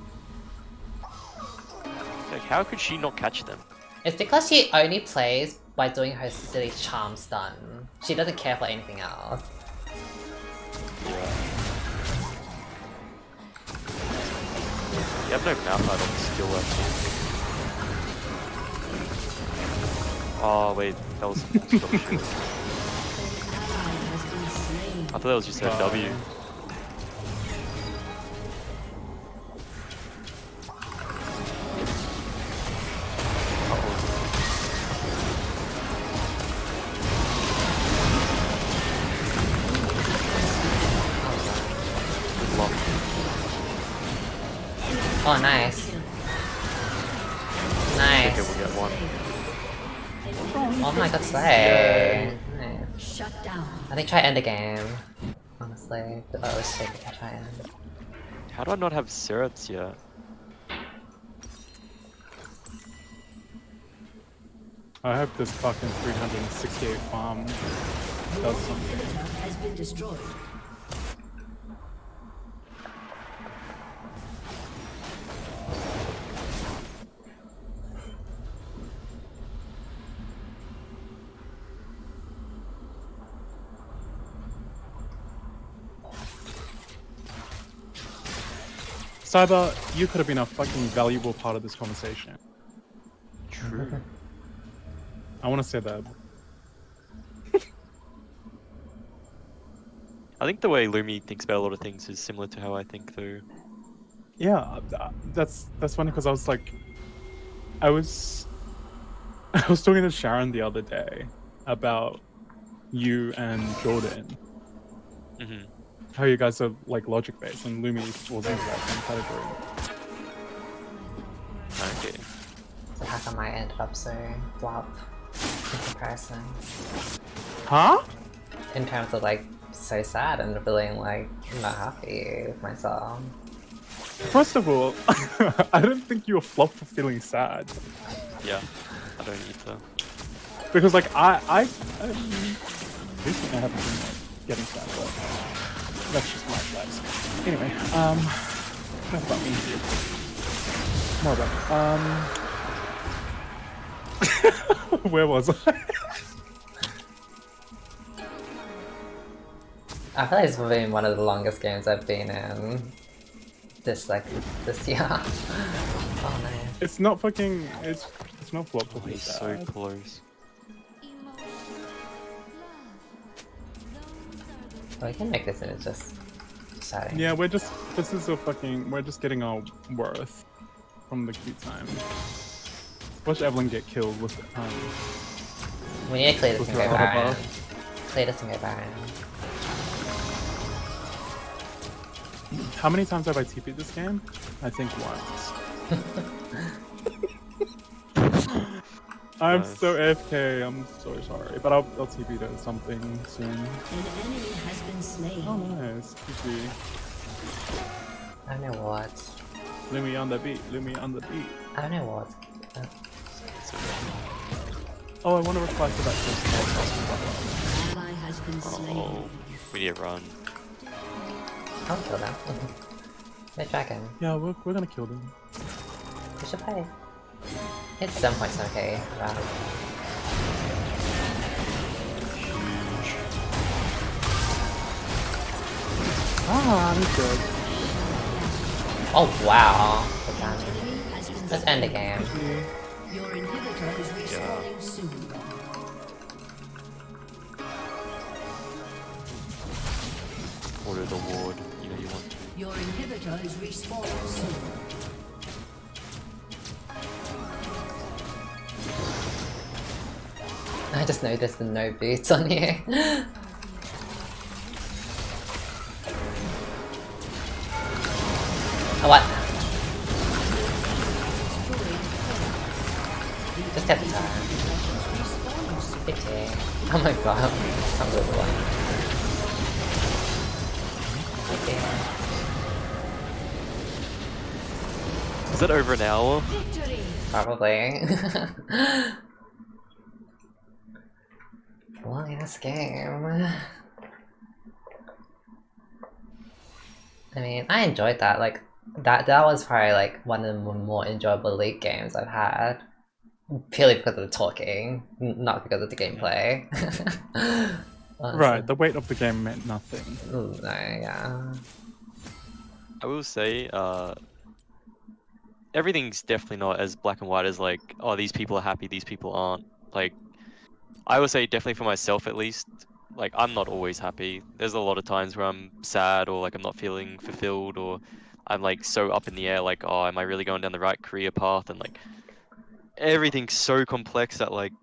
Like, how could she not catch them? It's because she only plays by doing her silly charm stun. She doesn't care for anything else. Yeah. You have no mouth out on the skill left. Oh wait, that was some bullshit. I thought that was just her W. Oh, nice. Okay, Nice. we'll get one. Oh my god, slay. Nice. Shut down. I think try end the game. Honestly, but that was sick. I try end. How do I not have syrups yet? I hope this fucking 368 farm does something. Inhibitor has been destroyed. Cyber, you could have been a fucking valuable part of this conversation. True. I want to say that. I think the way Lumi thinks about a lot of things is similar to how I think though. Yeah, that's funny because I was like, I was talking to Sharon the other day about you and Jordan, Mm-hmm. how you guys are like logic based, and Lumi falls into that same category. Okay. So how come I ended up so flop in comparison? Huh? In terms of like so sad and feeling like not happy with myself. First of all, I don't think you were flopped for feeling sad, Yeah. I don't need to. because like I recently I haven't been like, getting sad, but that's just my advice. Anyway, enough about me. More about where was I? I feel like it's been one of the longest games I've been in this year. Oh nice. It's not fucking. It's not flop to Oh, feel he's so sad. close. Well, we can make this into just chatting. Yeah, we're just. This is a fucking. We're just getting our worth from the queue time. Watch Evelyn get killed with We need to clear this with and her go auto Baron. buff. Clear this and go Baron. How many times have I TP'd this game? I think once. I'm Nice. so AFK. I'm so sorry, but I'll TP to something soon. An enemy has been slain. Oh nice, TP. I don't know what. Lumi on the beat. Lumi on the beat. I don't know what. It's okay. Oh, I want to reply to that first Ally has been slain. Oh, we need to run. I'll kill them. The dragon. Yeah, we're gonna kill them. We should play. It's 7.7k. Wow. Ah, I'm good. Oh wow. Good damage. Enemy has been Let's end the game. Your inhibitor is respawning soon. Order the ward. You know you want to. Your inhibitor is respawning soon. I just noticed the no boots on you. Oh, what? Just get the time. 50. Oh my god. I'm really one. Okay. Was it over an hour? Victory! Probably. Long ass game. I mean, I enjoyed that. Like, that was probably like one of the more enjoyable League games I've had. Purely because of the talking, not because of the gameplay. Right, the weight of the game meant nothing. No, yeah. I will say, everything's definitely not as black and white as like, oh, these people are happy, these people aren't. Like, I would say definitely for myself at least, like I'm not always happy. There's a lot of times where I'm sad or like I'm not feeling fulfilled or I'm like so up in the air, like, oh, am I really going down the right career path? And like everything's so complex that like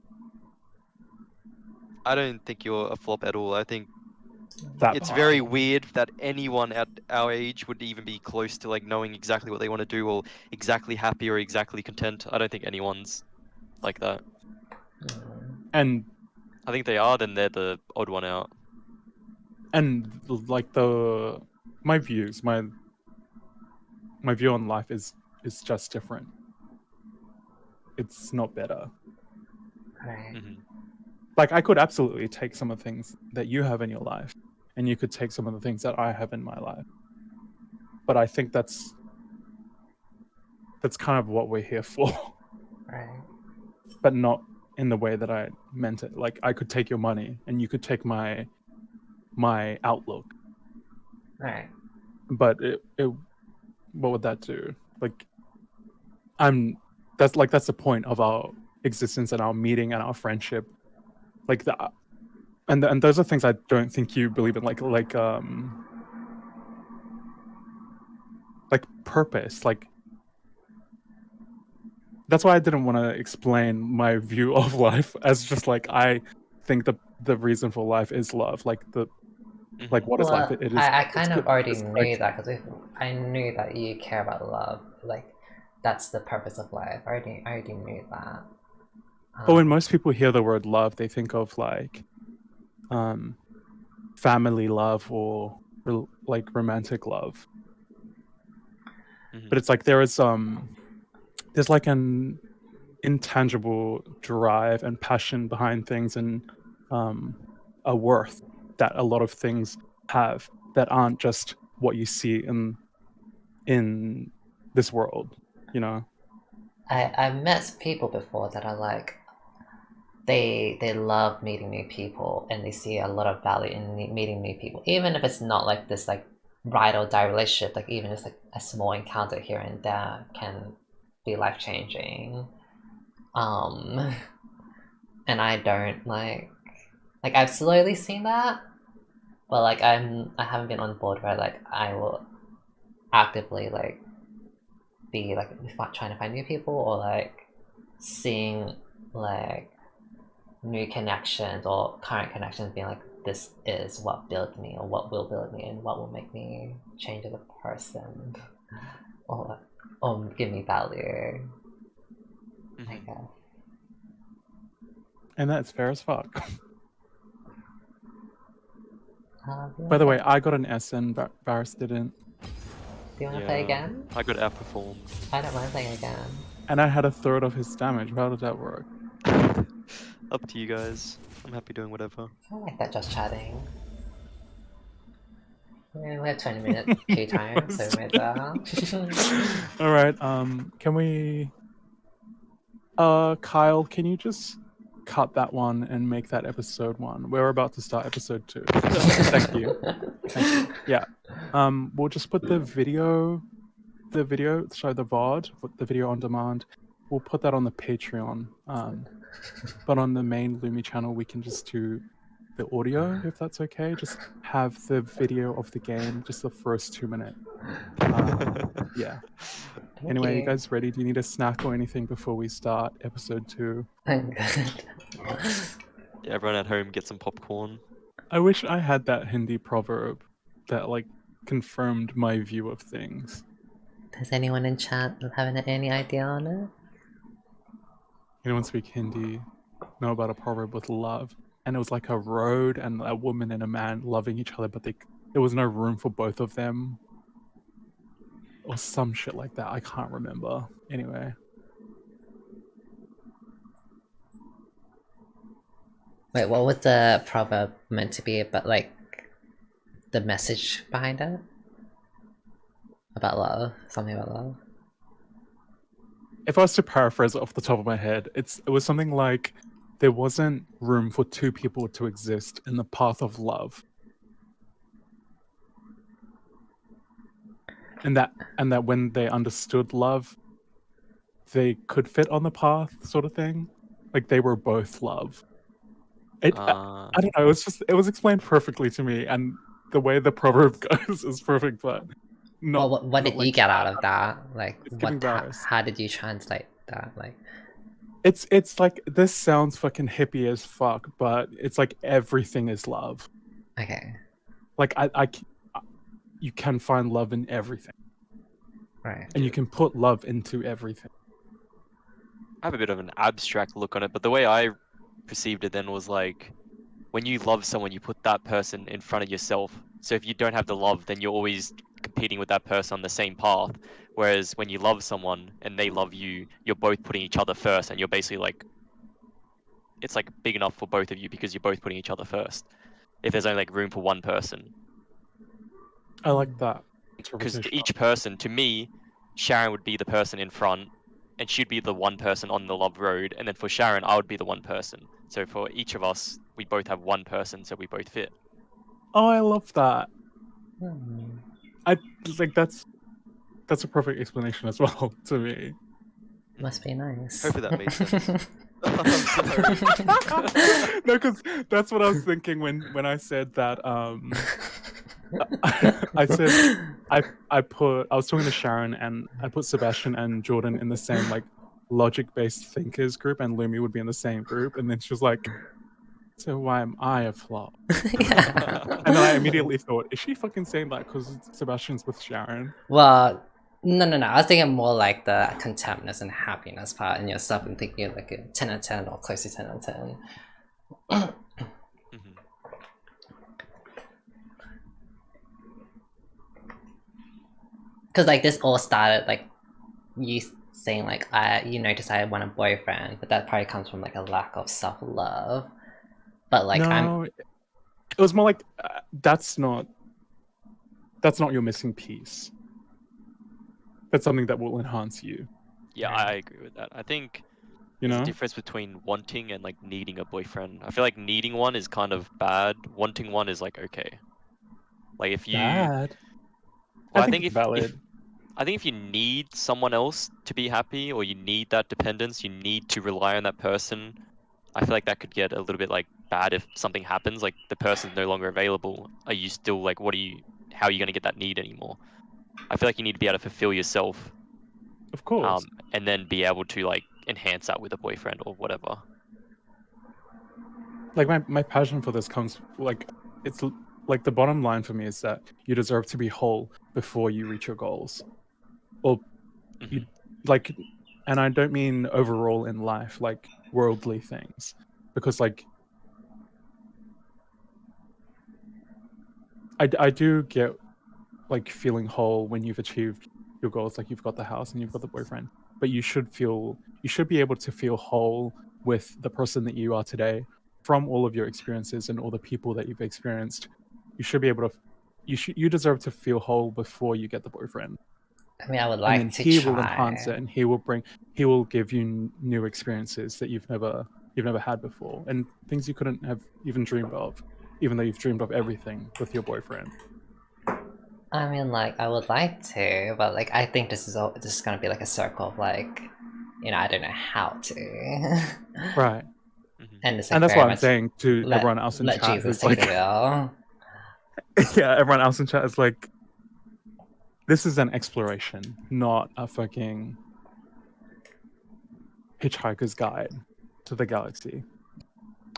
I don't think you're a flop at all. I think That it's part. very weird that anyone at our age would even be close to like knowing exactly what they want to do or exactly happy or exactly content. I don't think anyone's like that. And I think they are, then they're the odd one out. like my views, my view on life is just different. It's not better. Right. Mhm. Like I could absolutely take some of the things that you have in your life, and you could take some of the things that I have in my life. But I think that's kind of what we're here for. Right. But not in the way that I meant it. Like I could take your money, and you could take my outlook. Right. But it what would that do? Like that's the point of our existence and our meeting and our friendship. Like that, and those are things I don't think you believe in. Like purpose. Like that's why I didn't want to explain my view of life as just like I think the reason for life is love. Like like what is life? Well, It is. I it's kind of good- already it's knew like, that because I knew that you care about love. Like, that's the purpose of life. I already knew that. But when most people hear the word love, they think of like family love or like romantic love. Mhm. But it's like there's like an intangible drive and passion behind things and a worth that a lot of things have that aren't just what you see in this world, you know. I've met people before that are like, they love meeting new people and they see a lot of value in meeting new people, even if it's not like this like ride or die relationship. Like even just like a small encounter here and there can be life changing. And I don't like I've slowly seen that, but like I haven't been on board where like I will actively like be like trying to find new people or like seeing like new connections or current connections being like, this is what built me or what will build me and what will make me change as a person or give me value. I Mhm. guess. And that's fair as fuck. Do you By the wanna way, I got an S and Varus didn't, play again? I got outperformed. I don't mind playing again. and I had a third of his damage. How did that work? Up to you guys. I'm happy doing whatever. I like that just chatting. Yeah, we have 20 minutes queue time, so we might as well. All right. Can we? Kyle, can you just cut that one and make that episode 1? We're about to start episode 2. Thank you. Thank you. Yeah. We'll just put the video, sorry, the VOD, the video on demand. We'll put that on the Patreon. But on the main Lumi channel, we can just do the audio, if that's okay. Just have the video of the game, just the first 2 minutes. Yeah. Anyway, you guys ready? Do you need a snack or anything before we start episode 2? I'm good. Yeah, everyone at home get some popcorn. I wish I had that Hindi proverb that like confirmed my view of things. Does anyone in chat have any idea on it? Anyone speak Hindi? Know about a proverb with love? And it was like a road and a woman and a man loving each other, but there was no room for both of them. or some shit like that. I can't remember. Anyway, Wait, what was the proverb meant to be about, like, the message behind it? About love? Something about love? if I was to paraphrase it off the top of my head, it was something like there wasn't room for two people to exist in the path of love. And that when they understood love, they could fit on the path, sort of thing. Like they were both love. I don't know, it was explained perfectly to me, and the way the proverb goes is perfect, but not. Well, what not did like you get out that. of that? Like, It's giving how, Varys. how did you translate that? Like, It's like, this sounds fucking hippie as fuck, but it's like everything is love. okay, Like you can find love in everything, right. and you can put love into everything. I have a bit of an abstract look on it, but the way I perceived it then was like, when you love someone, you put that person in front of yourself. So if you don't have the love, then you're always competing with that person on the same path. Whereas when you love someone and they love you, you're both putting each other first, and you're basically like, it's like big enough for both of you because you're both putting each other first. If there's only like room for one person, I like that because interpretation. each person, to me, Sharon would be the person in front, and she'd be the one person on the love road, and then for Sharon, I would be the one person. So for each of us, we both have one person, so we both fit. Oh, I love that. Hmm. I like that's a perfect explanation as well to me. Must be nice. Hopefully that made sense. I'm sorry. No, because that's what I was thinking when I said that. I said I was talking to Sharon, and I put Sebastian and Jordan in the same like logic-based thinkers group, and Lumi would be in the same group, and then she was like, "So why am I a flop?" Yeah. And then I immediately thought, "Is she fucking saying that because Sebastian's with Sharon?" Well, no. I was thinking more like the contentness and happiness part in yourself, and thinking like a 10 out of 10 or close to 10 out of 10. Mhm. Because like this all started like you saying like you noticed I want a boyfriend, but that probably comes from like a lack of self-love. But like No, it was more like that's not your missing piece. That's something that will enhance you. Yeah, I agree with that. I think You there's know? a difference between wanting and like needing a boyfriend. I feel like needing one is kind of bad. Wanting one is like okay. Like if you, Bad. well, I think it's valid. I think if you need someone else to be happy, or you need that dependence, you need to rely on that person. I feel like that could get a little bit like bad if something happens, like the person's no longer available. Are you still like, how are you going to get that need anymore? I feel like you need to be able to fulfill yourself, Of course. and then be able to like enhance that with a boyfriend or whatever. Like my passion for this comes like, it's like the bottom line for me is that you deserve to be whole before you reach your goals. Or you like, and I don't mean overall in life, like worldly things, because like I do get like feeling whole when you've achieved your goals, like you've got the house and you've got the boyfriend, but you should be able to feel whole with the person that you are today from all of your experiences and all the people that you've experienced. You should be able to you deserve to feel whole before you get the boyfriend. I mean, I would And like then to he try. will enhance it, and he will give you new experiences that you've never had before, and things you couldn't have even dreamed of, even though you've dreamed of everything with your boyfriend. I mean, like, I would like to, but like, I think this is gonna be like a circle of like, you know, I don't know how to. Right. And it's like And that's very why I'm much saying to everyone else in let chat Jesus who's take like, the wheel. yeah, everyone else in chat is like, this is an exploration, not a fucking hitchhiker's guide to the galaxy.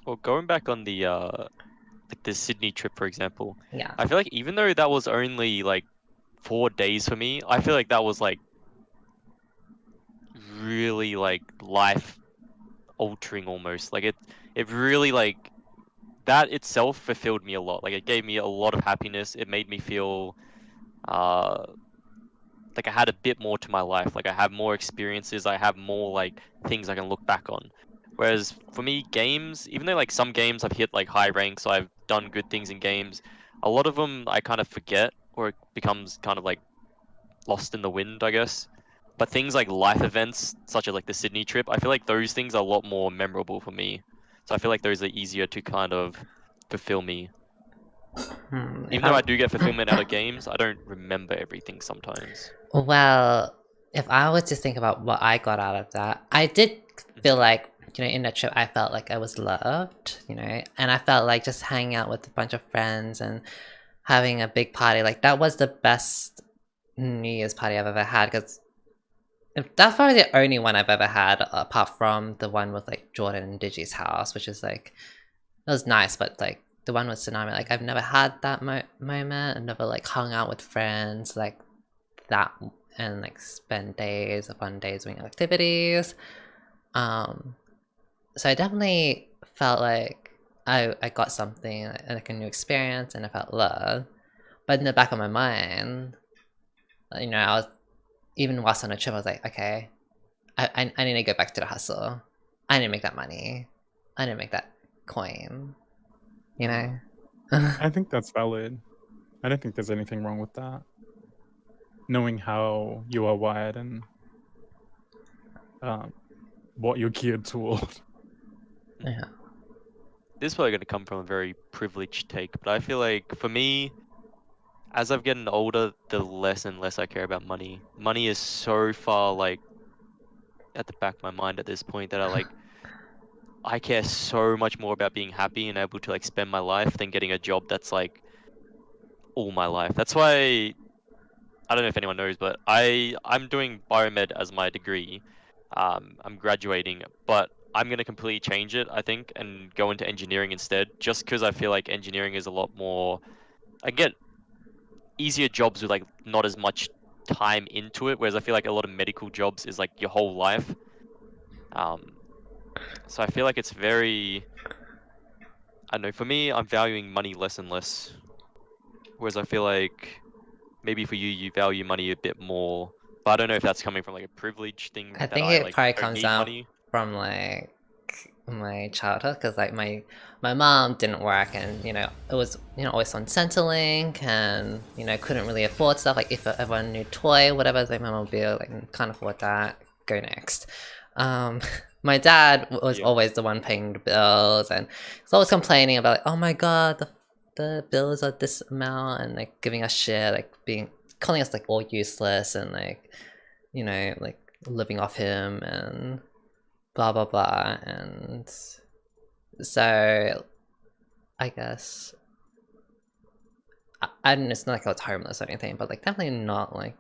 Well, going back on the like the Sydney trip, for example, Yeah. I feel like even though that was only like 4 days for me, I feel like that was like really like life altering almost. Like it really like that itself fulfilled me a lot. Like it gave me a lot of happiness. It made me feel like like I had a bit more to my life. Like I have more experiences. I have more like things I can look back on. Whereas for me, games, even though like some games I've hit like high ranks, I've done good things in games. A lot of them I kind of forget, or it becomes kind of like lost in the wind, I guess. But things like life events, such as like the Sydney trip, I feel like those things are a lot more memorable for me. So I feel like those are easier to kind of fulfill me. If Even though I I'm do get fulfillment out of games, I don't remember everything sometimes. well, if I was to think about what I got out of that, I did feel like, you know, in that trip, I felt like I was loved, you know, and I felt like just hanging out with a bunch of friends and having a big party, like that was the best New Year's party I've ever had, because that's probably the only one I've ever had, apart from the one with like Jordan and Digi's house, which is like, it was nice, but like the one with Tsunami, like I've never had that moment. I've never like hung out with friends like that and like spend days upon days doing activities. So I definitely felt like I got something, like a new experience, and I felt love. But in the back of my mind, you know, I was, even whilst on a trip, I was like, okay, I need to go back to the hustle. I need to make that money. I need to make that coin. You know? I think that's valid. I don't think there's anything wrong with that. Knowing how you are wired and what you're geared toward. Yeah. This is probably going to come from a very privileged take, but I feel like for me, as I've gotten older, the less and less I care about money. Money is so far like at the back of my mind at this point that I care so much more about being happy and able to like spend my life than getting a job that's like all my life. That's why I don't know if anyone knows, but I'm doing biomed as my degree. I'm graduating, but I'm gonna completely change it, I think, and go into engineering instead. Just because I feel like engineering is a lot more. I get easier jobs with like not as much time into it, whereas I feel like a lot of medical jobs is like your whole life. So I feel like it's very. I don't know. For me, I'm valuing money less and less, whereas I feel like maybe for you, you value money a bit more. But I don't know if that's coming from like a privilege thing I that think I it like probably don't comes need down money. from like my childhood, because like my mom didn't work, and you know it was, you know, always on Centrelink, and you know couldn't really afford stuff. Like if I want a new toy, whatever, like my mom would be like, can't afford that, go next. My dad was Yeah. always the one paying the bills, and he's always complaining about like, oh my god, the bills are this amount, and like giving us shit, like calling us like all useless, and like, you know, like living off him and blah blah blah. And so I guess I don't know, it's not like I was homeless or anything, but like definitely not like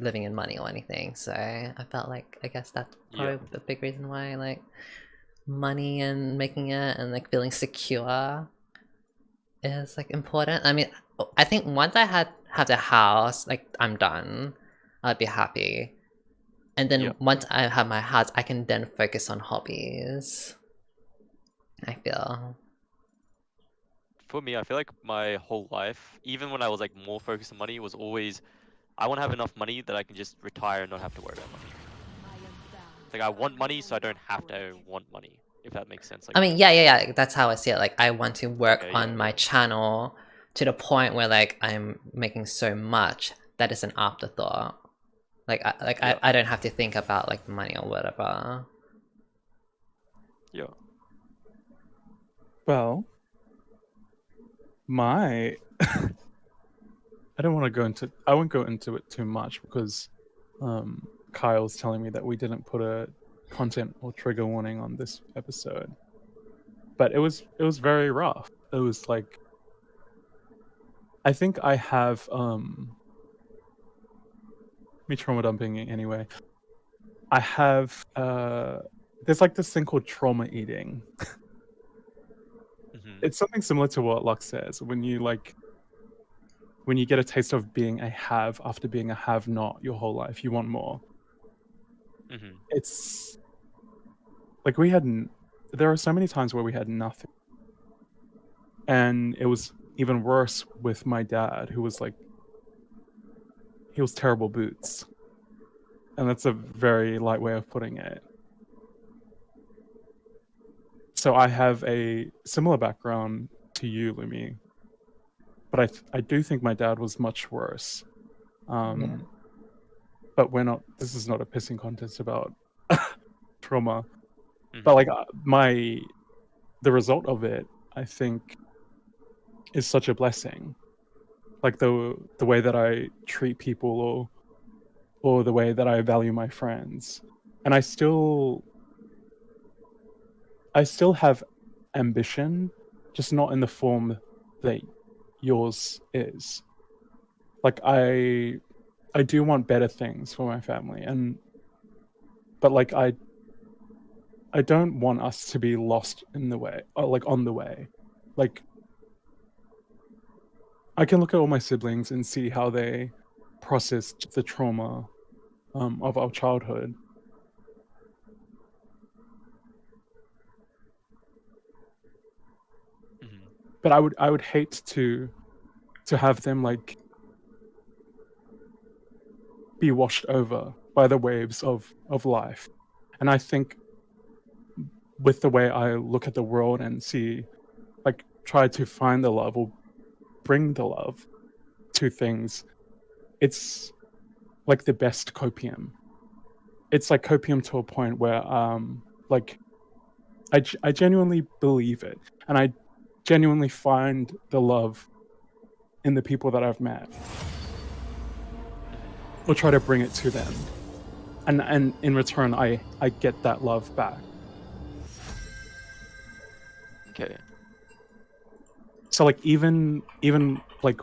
living in money or anything. So I felt like, I guess that's probably the big reason why like money and making it and like feeling secure is like important. I mean, I think once I have the house, like I'm done, I'd be happy. And then once I have my house, I can then focus on hobbies, I feel. For me, I feel like my whole life, even when I was like more focused on money, was always I want to have enough money that I can just retire and not have to worry about money. Like I want money, so I don't have to want money. If that makes sense. Like, I mean, yeah, that's how I see it. Like I want to work Okay, on yeah, my yeah. channel to the point where like I'm making so much that is an afterthought. Like I don't have to think about like money or whatever. Yeah. Well, I don't want to go into. I won't go into it too much because Kyle's telling me that we didn't put a content or trigger warning on this episode. But it was very rough. It was like, I think I have me trauma dumping anyway. I have there's like this thing called trauma eating. It's something similar to what Lux says. When you get a taste of being a have after being a have not your whole life, you want more. It's like there are so many times where we had nothing. And it was even worse with my dad, who was like he was terrible boots. And that's a very light way of putting it. So I have a similar background to you, Lumi. But I do think my dad was much worse. Yeah. But this is not a pissing contest about trauma. Mhm. But like the result of it, I think, is such a blessing. Like the way that I treat people or the way that I value my friends. And I still have ambition, just not in the form that yours is. Like I do want better things for my family, but like I don't want us to be lost in the way, or like on the way. Like I can look at all my siblings and see how they processed the trauma of our childhood. Mhm. But I would hate to have them like be washed over by the waves of life. And I think with the way I look at the world and see, like, try to find the love or bring the love to things, it's like the best copium. It's like copium to a point where like I genuinely believe it, and I genuinely find the love in the people that I've met, or try to bring it to them, and in return I get that love back. Okay. So like even like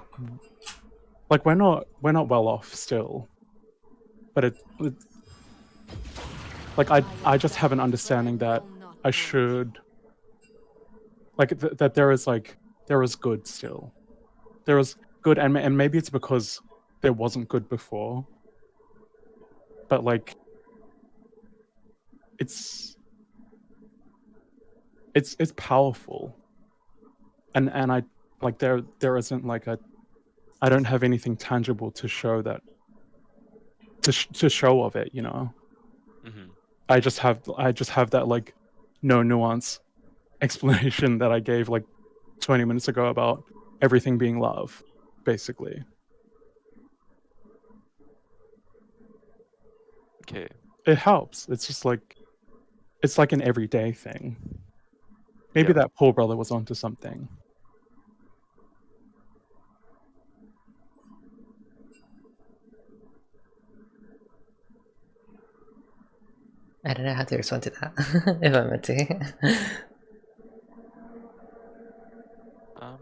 we're not well off still, but it like I just have an understanding that I should like that there is good still. There is good, and maybe it's because there wasn't good before. But like it's powerful. And I like there isn't like I don't have anything tangible to show that to show of it, you know. Mhm. I just have that like no nuance explanation that I gave like 20 minutes ago about everything being love, basically. Okay. It helps. It's just like it's like an everyday thing. Maybe Yeah. that poor brother was onto something. I don't know how to respond to that if I'm meant to. Um.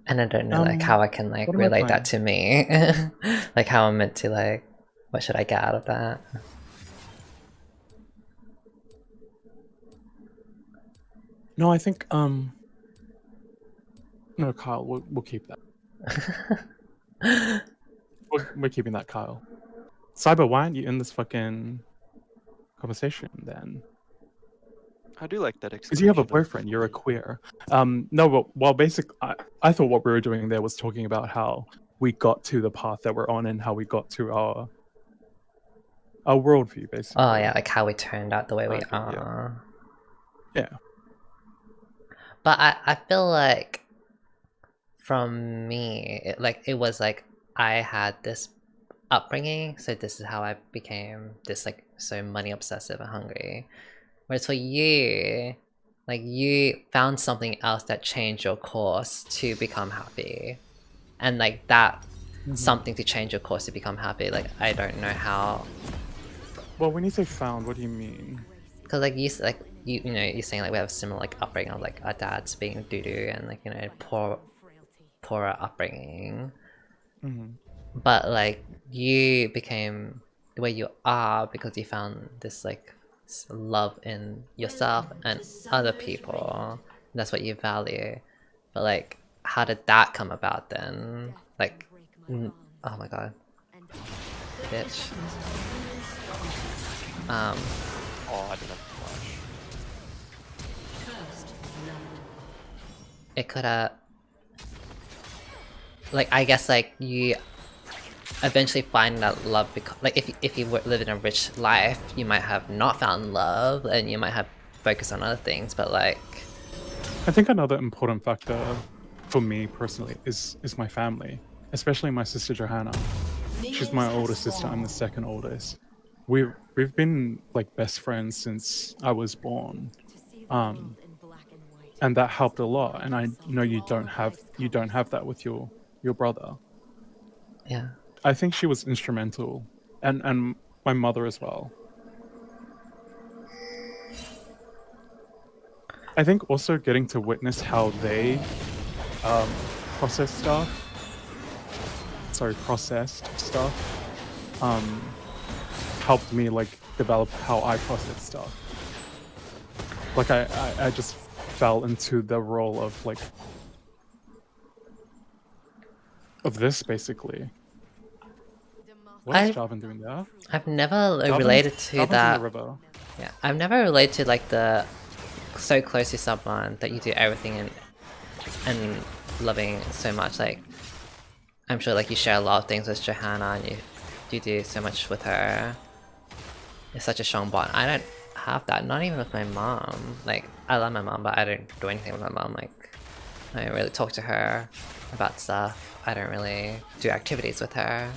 And I don't know like how I can like what am I relate that playing? to me. Like how I'm meant to like what should I get out of that? No, I think no, Kyle, we'll keep that. We're keeping that, Kyle. Cyber, why aren't you in this fucking conversation then? I do like that Because you have a explanation of boyfriend, you're a queer. No, but well, basically, I thought what we were doing there was talking about how we got to the path that we're on and how we got to our worldview, basically. Oh yeah, like how we turned out the way we Okay, yeah. are. Yeah. But I feel like from me, it was like I had this upbringing, so this is how I became this like so money obsessive and hungry. Whereas for you, like you found something else that changed your course to become happy. And like that something to change your course to become happy, like I don't know how. Well, when you say found, what do you mean? Because like you know you're saying like we have similar like upbringing of like our dads being doo-doo and like you know poorer upbringing. But like you became the way you are because you found this like love in yourself and other people. That's what you value. But like how did that come about then? Like oh my god, bitch. Oh, I didn't have to flash. It could have. like I guess like you eventually find that love because like if you live in a rich life, you might have not found love and you might have focused on other things, but like I think another important factor for me personally is my family, especially my sister Johanna. She's my older sister. I'm the second oldest. We've been like best friends since I was born, and that helped a lot. And I know you don't have that with your brother. yeah. I think she was instrumental, and my mother as well. I think also getting to witness how they processed stuff, helped me like develop how I process stuff. Like I just fell into the role of like of this basically. What is Jarvan doing there? I've never Jarvan's- related to Jarvan's in that. the river. Yeah, I've never related to like the so close to someone that you do everything and loving so much. Like I'm sure like you share a lot of things with Johanna and you do so much with her. It's such a strong bond. I don't have that, not even with my mom. Like I love my mom, but I don't do anything with my mom. Like I don't really talk to her about stuff. I don't really do activities with her.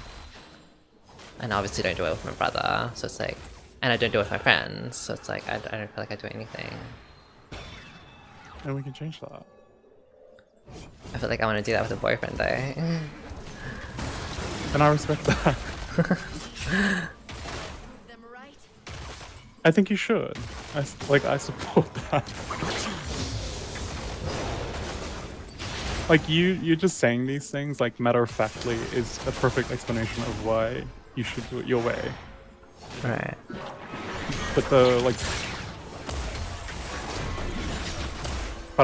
And obviously don't do it with my brother, so it's like, and I don't do it with my friends, so it's like I don't feel like I do anything. And we can change that. I feel like I want to do that with a boyfriend though. And I respect that. I think you should. I support that. Like you just saying these things like matter of factly is a perfect explanation of why you should do it your way. Right. But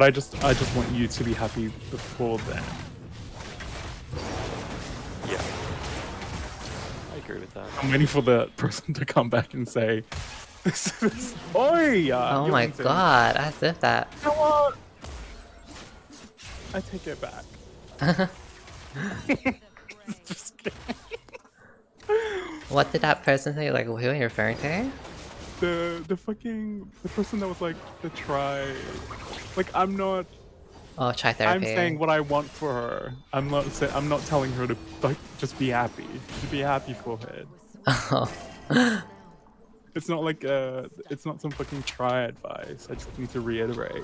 I just want you to be happy before then. Yeah. I agree with that. I'm waiting for the person to come back and say, "This is oi." Oh my god, as if that. You know what? I take it back. Just kidding. What did that person say? Like, who are you referring to? The person that was like the try. Like I'm not. Oh, try therapy. I'm saying what I want for her. I'm not telling her to like just be happy. To be happy for her. Oh. It's not like it's not some fucking try advice. I just need to reiterate.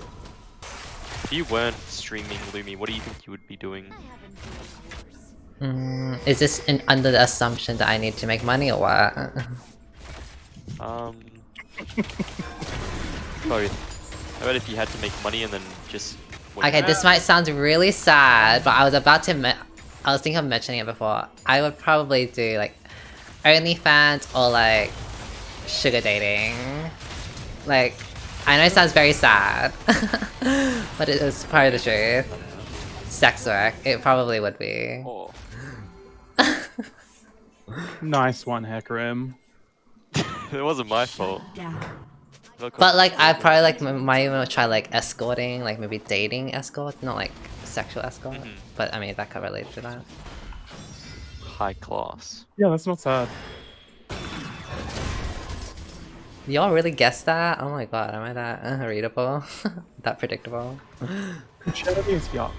If you weren't streaming Lumi, what do you think you would be doing? Is this under the assumption that I need to make money or what? How about if you had to make money and then just... Okay, this might sound really sad, but I was about to I was thinking of mentioning it before. I would probably do like OnlyFans or like sugar dating. Like, I know it sounds very sad, but it is part of the truth. Sex work, it probably would be. Oh. Nice one, Hecarim. It wasn't my fault. But like, I probably like might even try like escorting, like maybe dating escort, not like sexual escort. But I mean, that could relate to that. High class. Yeah, that's not sad. Y'all really guessed that? Oh my god, am I that readable? That predictable? Charity is yuck.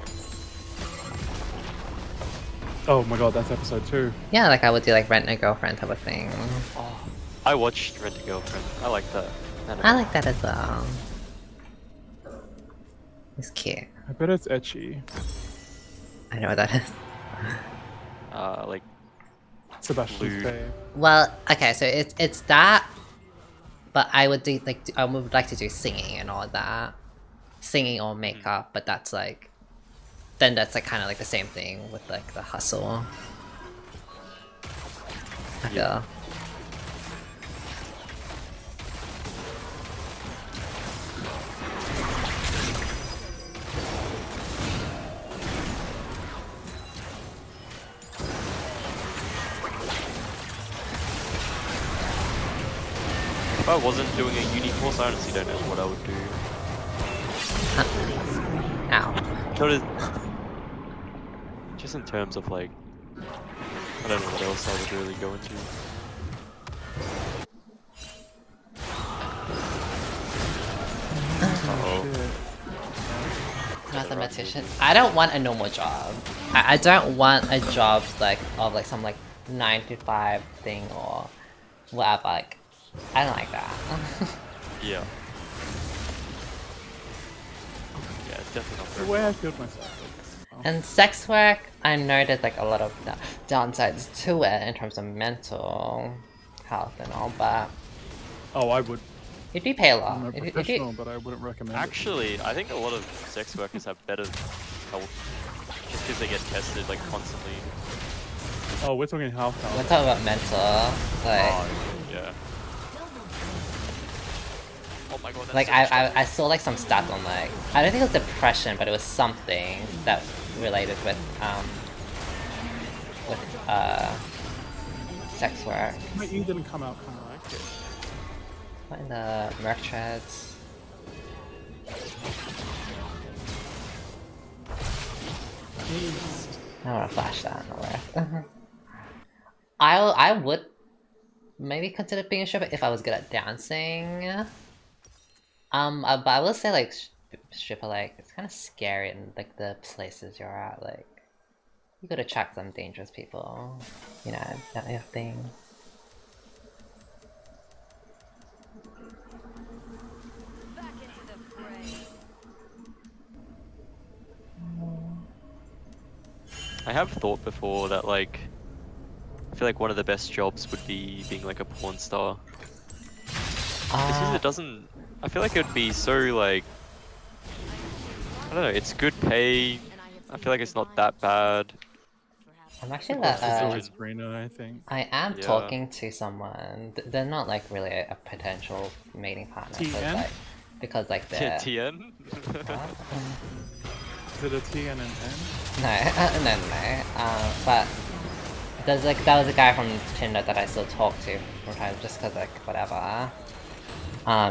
Oh my god, that's episode 2. Yeah, like I would do like rent a girlfriend type of thing. Oh, I watched Rent a Girlfriend. I like that. I like that as well. It's cute. I bet it's etchy. I know what that is. Like Sebastian's Lewd. fave. Well, okay, so it's that, but I would do like I would like to do singing and all that, singing or makeup. But that's like, then that's like kind of like the same thing with like the hustle. I feel. If I wasn't doing a uni course, I honestly don't know what I would do. Ow. Just in terms of like, I don't know what else I would really go into. Uh-oh. Mathematician. I don't want a normal job. I don't want a job like of like some like 9 to 5 thing or whatever. Like, I don't like that. Yeah. Yeah, it's definitely not The very way I fun. feel myself. And sex work, I know there's like a lot of downsides to it in terms of mental health and all, but Oh, I would. if you pay a I'm lot, no if professional, you, but I wouldn't recommend it. Actually, I think a lot of sex workers have better health just because they get tested like constantly. Oh, we're talking health we're now. talking about mental, like, Oh, yeah. Oh my god, that's like so I saw like some stats on like, I don't think it was depression, but it was something that related with sex work. My E didn't come out. Okay. What in the merc threads? I don't want to flash that nowhere. I would maybe consider being a stripper if I was good at dancing. But I will say like stripper, like it's kind of scary in like the places you're at. Like you could attract some dangerous people, you know, that kind of thing. I have thought before that like, I feel like one of the best jobs would be being like a porn star. Because it doesn't, I feel like it would be so like, I don't know, it's good pay. I feel like it's not that bad. I'm actually It's that always greener, I think. I am Yeah. talking to someone. They're not like really a potential mating partner, TN? because like they're TN? What? Is it a T and an N? no. But there's like that was a guy from Tinder that I still talk to from time just cause like whatever.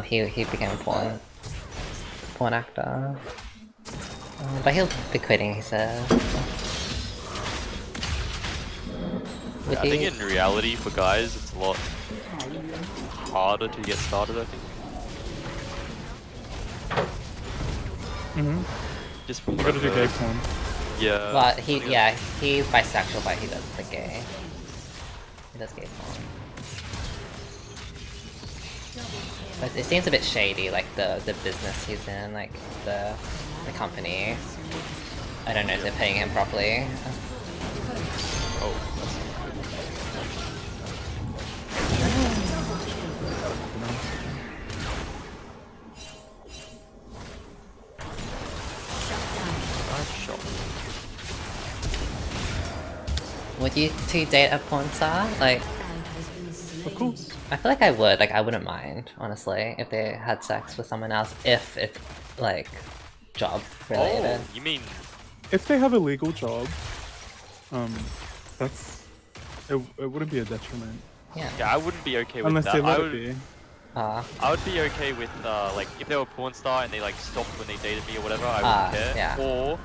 He became a porn actor. But he'll be quitting, he said. I think in reality for guys it's a lot harder to get started, I think. Mm-hmm. Just from You gotta do the- gay porn. Yeah. But I think he's bisexual, but he does the gay. He does gay porn. But it seems a bit shady, like the business he's in, like the company. I don't know if they're paying him properly. Oh, nice shot. Would you two date a porn star? Like, Of course. I feel like I would. Like, I wouldn't mind, honestly, if they had sex with someone else, if it's like job related. Oh, you mean If they have a legal job, that's it wouldn't be a detriment. Yeah. yeah, I wouldn't be okay with Unless that. they let I it would, be. I would be okay with like if they were a porn star and they like stopped when they dated me or whatever, I wouldn't care. yeah. Or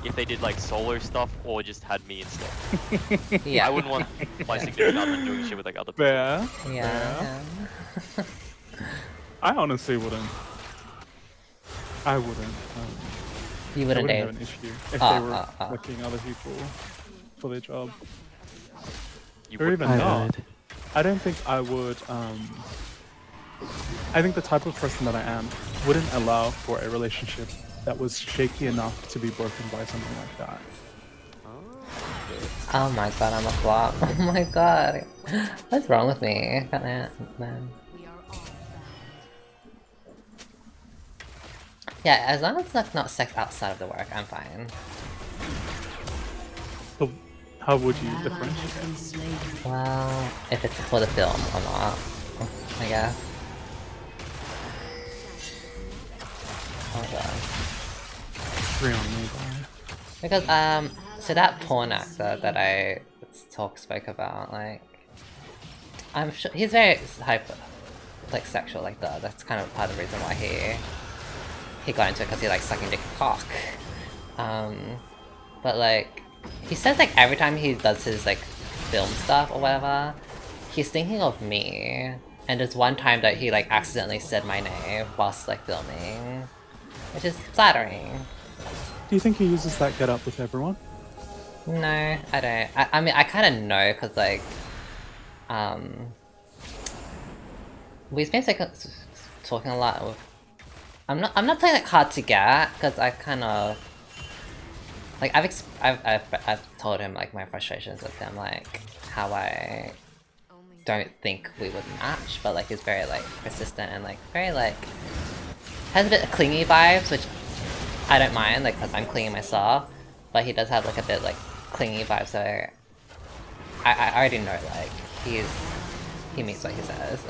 if they did like solo stuff or just had me and stuff. Yeah. I wouldn't want my significant other doing shit with like other people. Fair. Yeah. I honestly wouldn't. I wouldn't. You I wouldn't wouldn't date. have an issue if Ah, they were ah, ah. looking other people for their job. You Or wouldn't even care. not. I don't think I would. I think the type of person that I am wouldn't allow for a relationship that was shaky enough to be broken by something like that. Oh my god, I'm a flop. Oh my god. What's wrong with me? Man. Yeah, as long as it's like not sex outside of the work, I'm fine. So how would you Ally has differentiate? been slain. Well, if it's for the film or not, I guess. Oh god. Agree on me, bye. Because, so that porn actor that I spoke about, like, I'm sure he's very hyper, like sexual, like that's kind of part of the reason why he got into it, because he likes sucking dick and cock. But like, he says like every time he does his like film stuff or whatever, he's thinking of me. And there's one time that he like accidentally said my name whilst like filming, which is flattering. Do you think he uses that get up with everyone? No, I don't. I mean, I kind of know because like, we've been like talking a lot with. I'm not playing like hard to get because I kind of like I've told him like my frustrations with him, like how I don't think we would match, but like he's very like persistent and like very like has a bit of clingy vibes, which I don't mind, like because I'm clingy myself, but he does have like a bit like clingy vibes, so I already know like he means what he says.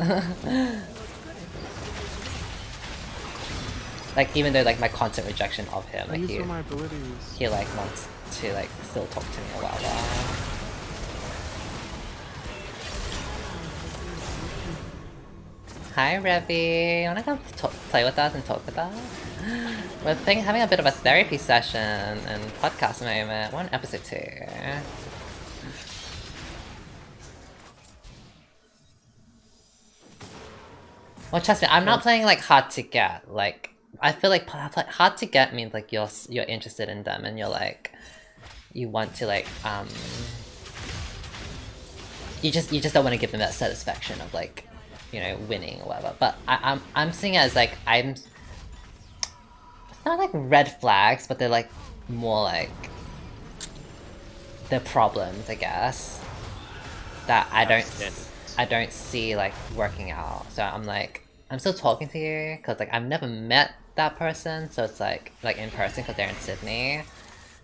Like even though like my constant rejection of him, like These are my abilities. he like wants to like still talk to me a while. Hi Revy, you wanna come play with us and talk with us? We're having a bit of a therapy session and podcast moment. We're on episode 2. Well, trust me, I'm not playing like hard to get. Like I feel like hard to get means like you're interested in them and you're like you want to like you just don't want to give them that satisfaction of like, you know, winning or whatever. But I'm seeing it as like it's not like red flags, but they're like more like they're problems, I guess, that I don't see like working out. So I'm like, I'm still talking to you because like I've never met that person, so it's like in person because they're in Sydney.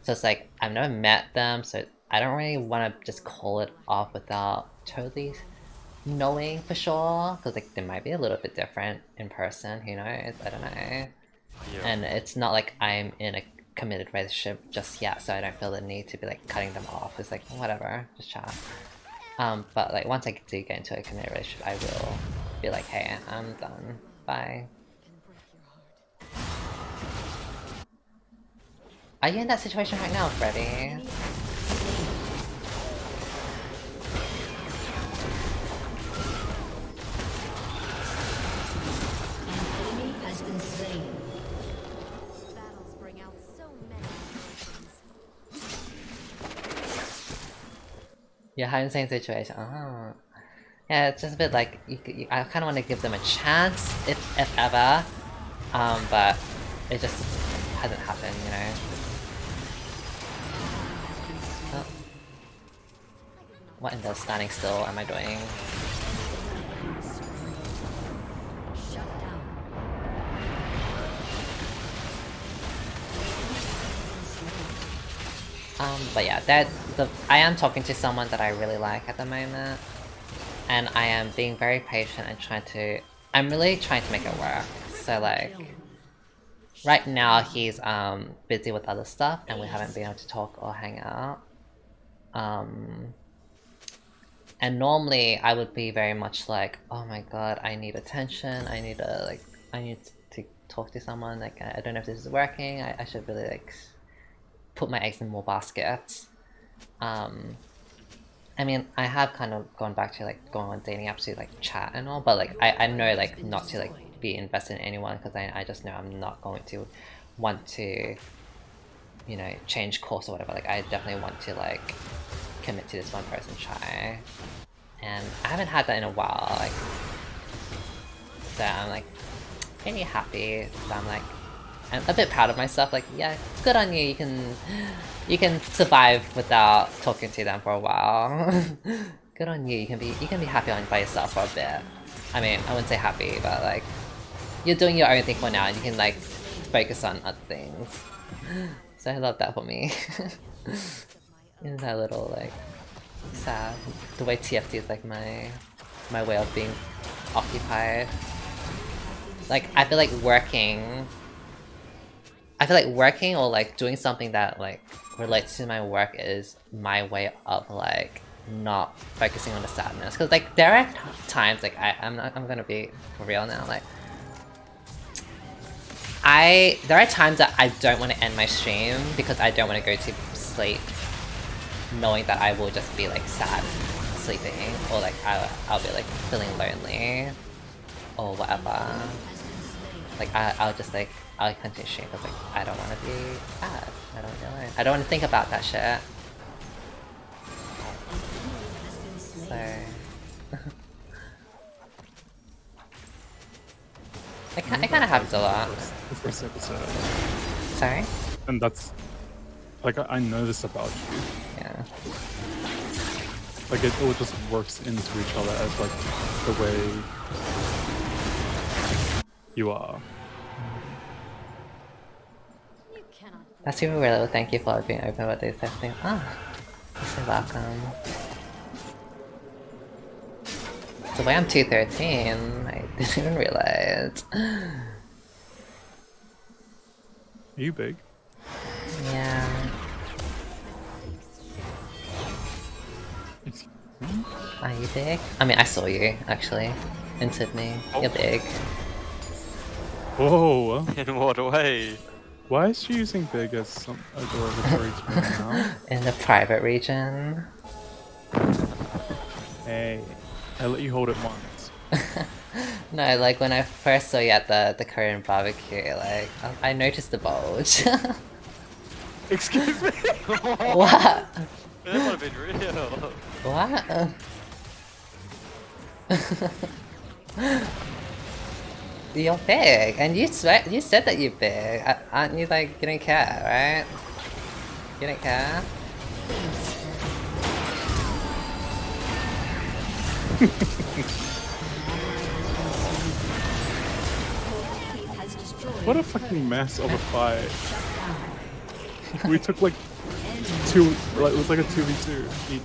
So it's like I've never met them, so I don't really want to just call it off without totally knowing for sure, because like they might be a little bit different in person, who knows, I don't know. Yeah. And it's not like I'm in a committed relationship just yet, so I don't feel the need to be like cutting them off. It's like whatever, just chat. But like once I do get into a committed relationship, I will be like, hey, I'm done, bye. Are you in that situation right now, Freddy? Yeah, how insane situation. Oh. Yeah, it's just a bit like I kind of want to give them a chance, if ever, but it just hasn't happened, you know. Oh. What in the standing still am I doing? But yeah, I am talking to someone that I really like at the moment, and I am being very patient and I'm really trying to make it work. So like, right now he's busy with other stuff and we haven't been able to talk or hang out. And normally I would be very much like, oh my god, I need attention, I need to talk to someone, like I don't know if this is working, I should really like put my eggs in more baskets. I mean, I have kind of gone back to like going on dating apps to like chat and all, but like I know like not to like be invested in anyone because I just know I'm not going to want to, you know, change course or whatever. Like I definitely want to like commit to this one person try, and I haven't had that in a while. Like, so I'm like pretty happy. So I'm like, I'm a bit proud of myself. Like, yeah, good on you. You can survive without talking to them for a while. Good on you. You can be happy by yourself for a bit. I mean, I wouldn't say happy, but like you're doing your own thing for now, and you can like focus on other things. So I love that for me. Isn't that a little like sad? The way TFT is like my way of being occupied. Like I feel like working or like doing something that like relates to my work is my way of like not focusing on the sadness. Cause like there are times like I'm gonna be for real now, like there are times that I don't want to end my stream because I don't want to go to sleep knowing that I will just be like sad sleeping, or like I'll be like feeling lonely or whatever. Like I'll just like I'll continue streaming because like I don't want to be sad. I don't feel like I don't want to think about that shit. So I kind of have to lot. The first episode. Sorry. And that's like I know this about you. Yeah. Like it all just works into each other as like the way you are. That's even really thank you for being open about these types of things. Ah, you're so welcome. So why I'm 213, I didn't even realize. Are you big? Yeah. Excuse me? Are you big? I mean, I saw you, actually, in Sydney. You're big. Whoa! In what way? Why is she using big as some a derogatory term now? In the private region. Hey, I let you hold it once. No, like when I first saw you at the Korean barbecue, like, I noticed the bulge. Excuse me? What? That might have been real. What? You're big, and you said that you're big. Aren't you like, you don't care, right? You don't care? What a fucking mess of a fight. We took like it was like a 2v2 each.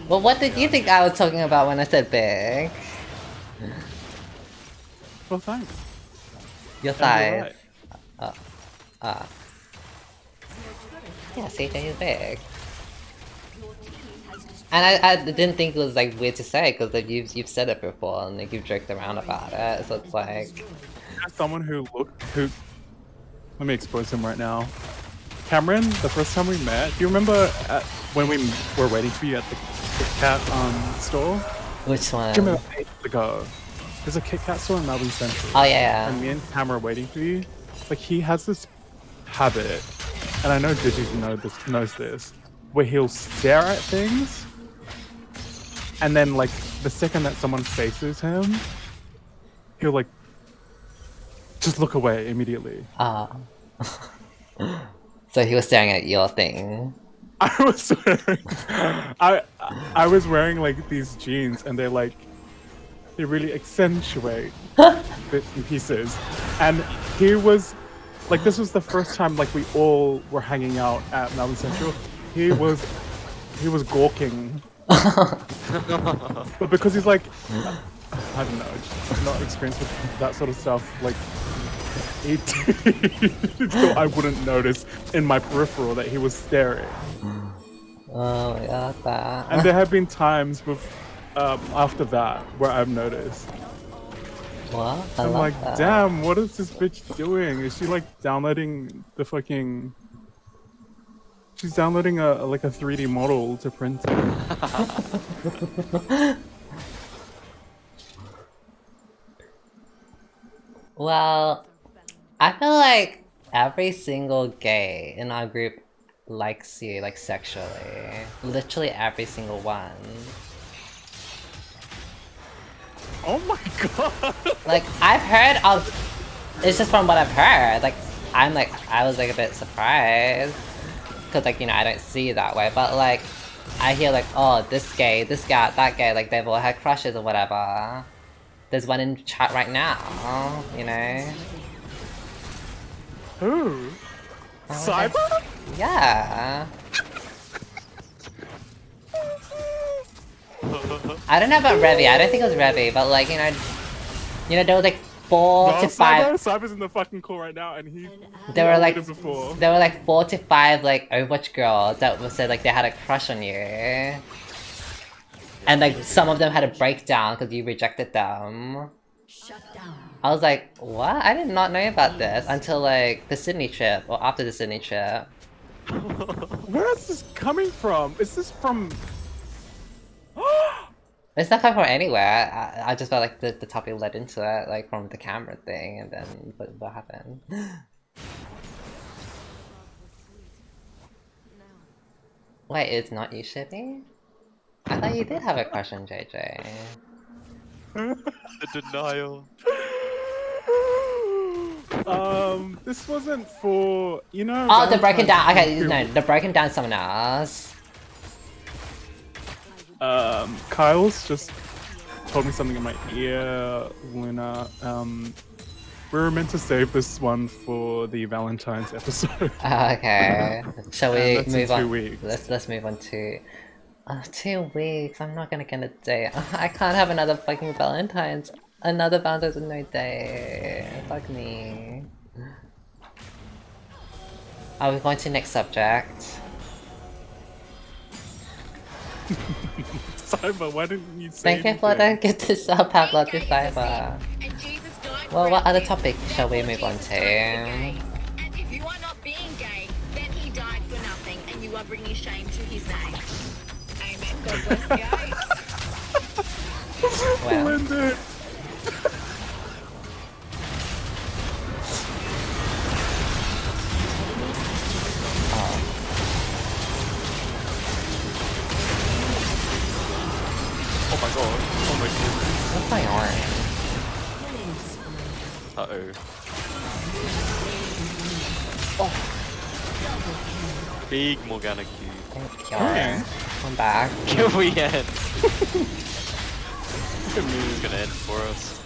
Well, what did you think I was talking about when I said big? Well, thanks. Your And you're size. right. Yeah, CJ is big. And I didn't think it was like weird to say because like you've said it before and like you've joked around about it, so it's like As someone who let me expose him right now. Cameron, the first time we met, do you remember when we were waiting for you at the Kit Kat store? which one? Do you remember ages ago? There's a Kit Kat store in Melbourne Central. Oh yeah. And me and Cam are waiting for you. Like he has this habit, and I know Digis knows this, where he'll stare at things, and then like the second that someone faces him, he'll like just look away immediately. So he was staring at your thing. I was wearing, I was wearing like these jeans, and they really accentuate bits and pieces. And he was like, this was the first time like we all were hanging out at Melbourne Central. He was gawking, but because he's like, I don't know, just not experienced with that sort of stuff. Like, so I wouldn't notice in my peripheral that he was staring. Oh my god, that. And there have been times with after that where I've noticed. What? I I'm love like, that. damn, what is this bitch doing? Is she like downloading the fucking? She's downloading a 3D model to print it. Well, I feel like every single gay in our group likes you, like, sexually. Literally every single one. Oh my god! Like, I've heard of... It's just from what I've heard. Like, I was, like, a bit surprised. Because, like, you know, I don't see it that way. But, like, I hear, like, oh, this gay, this guy, that gay, like, they've all had crushes or whatever. There's one in chat right now, you know? Who? Oh, Cyber? Yeah. I don't know about Revy. I don't think it was Revy, but like you know, there was like 4 to 5. Cyber's in the fucking call right now, and he. There were like before. there were like 4 to 5 like Overwatch girls that said like they had a crush on you, and like some of them had a breakdown because you rejected them. Shut down. I was like, what? I did not know about this until like the Sydney trip or after the Sydney trip. Where is this coming from? Is this from? It's not coming from anywhere. I just felt like the topic led into it, like from the camera thing, and then what happened? Wait, it's not you, Shippy? I thought you did have a crush on JJ. The denial. This wasn't for, you know. Oh, the breaking down. Valentine's Okay, Day no, people- the breaking down someone else. Kyle's just told me something in my ear, Luna. We were meant to save this one for the Valentine's episode. Okay, shall we that's in move on? 2 weeks. Let's move on to 2 weeks. I'm not gonna get a date. I can't have another fucking Valentine's. Another Valentine's with no day. Fuck me. Are we going to next subject? Cyber, why didn't you say Thank you for the anything? get this up, Pablo to Cyber. Well, what other topic shall we move on to? And if you are not being gay, then he died for nothing, and you are bringing shame to his name. Amen. God bless gays. Well, Linda. Oh my god. Oh my goodness. what's going on? Uh-oh. Big Morgana Q. Thank you. I'm back. Can we end? Look at me. It's gonna end for us.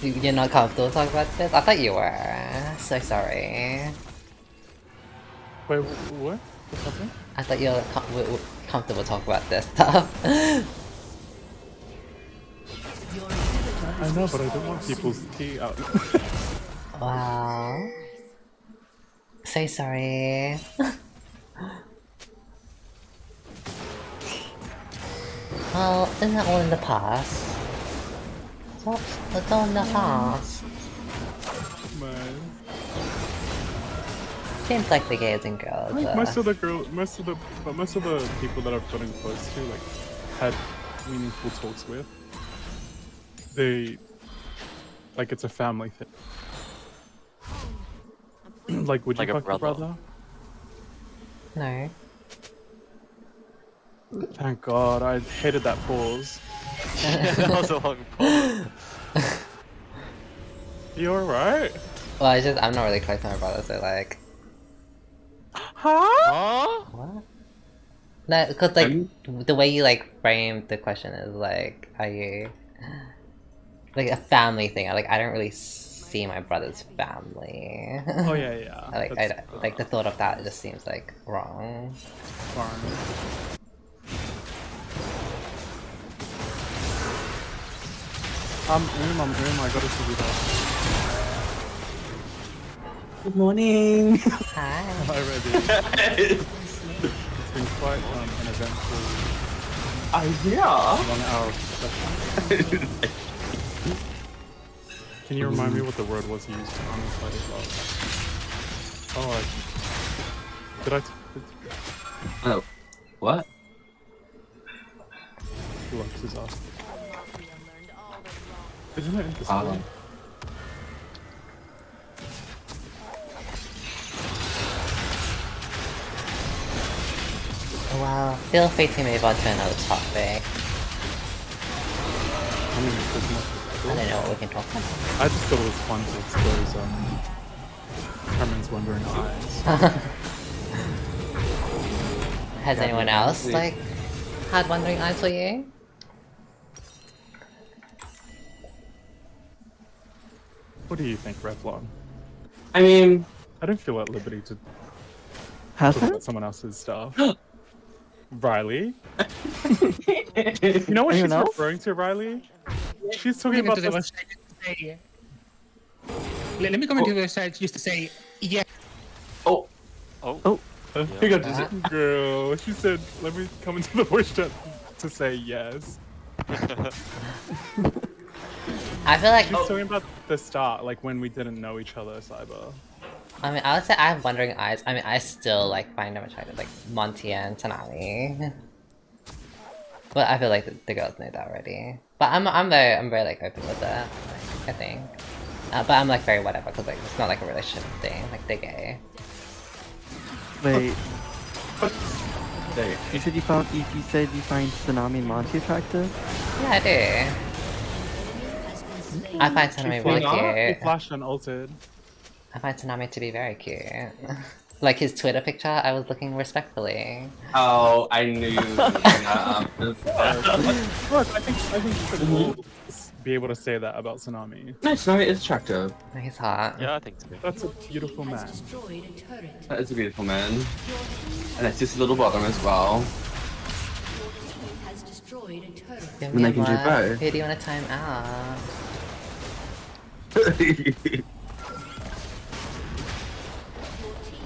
You're not comfortable talking about this? I thought you were. So sorry. Wait, what? What's happening? I thought you were comfortable talking about this stuff. I know, but I don't want people's tea out. Wow. So sorry. Well, isn't that all in the past? It's all in the past. Man. Seems like the guys and girls. Like most of the people that I've gotten close to, like, had meaningful talks with, they, like, it's a family thing. Like, would you Like a fuck your brother. brother? No. Thank God, I hated that pause. That was a long pause. You alright? Well, I'm not really close to my brother, so like. Huh? Huh? What? No, because like the way you like frame the question is like, are you like a family thing? Like I don't really see my brother's family. Oh yeah, yeah. like That's like the thought of that just seems like wrong. fine. I gotta see you that. Good morning. Hi. Hi, Reddy. It's been quite an eventful Yeah. 1 hour session. Can you remind me what the word was used on the side as well? Oh, did I? Oh, what? Lux is asking. Isn't it interesting? Well, feel free to move on to another topic. I mean, there's much I don't know what we can talk about. I just thought it was fun to expose Herman's wandering eyes. Has anyone else like had wandering eyes for you? What do you think, Revlon? I mean, I don't feel at liberty to has talk about someone else's stuff. Riley? You know what she's Anyone else? referring to, Riley? She's talking Coming about into the this... website just to say, let me come into the website just to say, yeah. Oh, Oh. who got this? Girl, she said, let me come into the voice chat to say yes. I feel like She's talking about the start, like when we didn't know each other, Cyber. I mean, I would say I have wondering eyes. I mean, I still like find them attractive, like Monty and Tanami. But I feel like the girls know that already. But I'm very like open with that. Like, I think. But I'm like very whatever because like it's not like a relationship thing. Like they're gay. Wait. You said you find Tsunami and Monty attractive? Yeah, I do. I find Tsunami really He cute. flashed and ulted. I find Tsunami to be very cute. Like his Twitter picture, I was looking respectfully. Oh, I knew you were doing that. Look, I think you should all be able to say that about Tsunami. No, Tsunami is attractive. He's hot. Yeah, I think so. That's a beautiful man. Destroyed a turret. That is a beautiful man. And it's just a little bottom as well. Has destroyed a turret. Give And me they can do one. both. Who do you want to time out?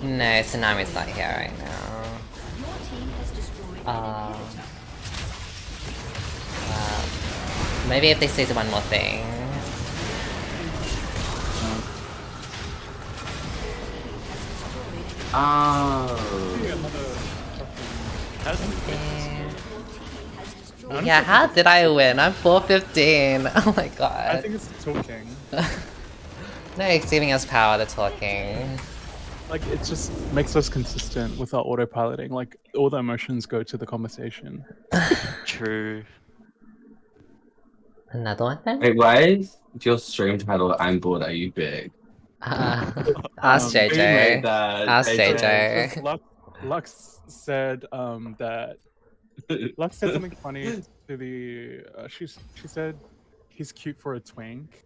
No, Tsunami's not here right now. Your team has destroyed Maybe if they say one more thing. Yeah, how did I win? I'm 415. Oh my god. I think it's talking. No, it's giving us power to talking. Like, it just makes us consistent with our autopiloting. Like, all the emotions go to the conversation. True. Another one then? Wait, why is your stream title I'm bored, are you big? Ask Who made JJ. that? Ask JJ. JJ. Because Lux said that Lux said something funny to the. She said he's cute for a twink,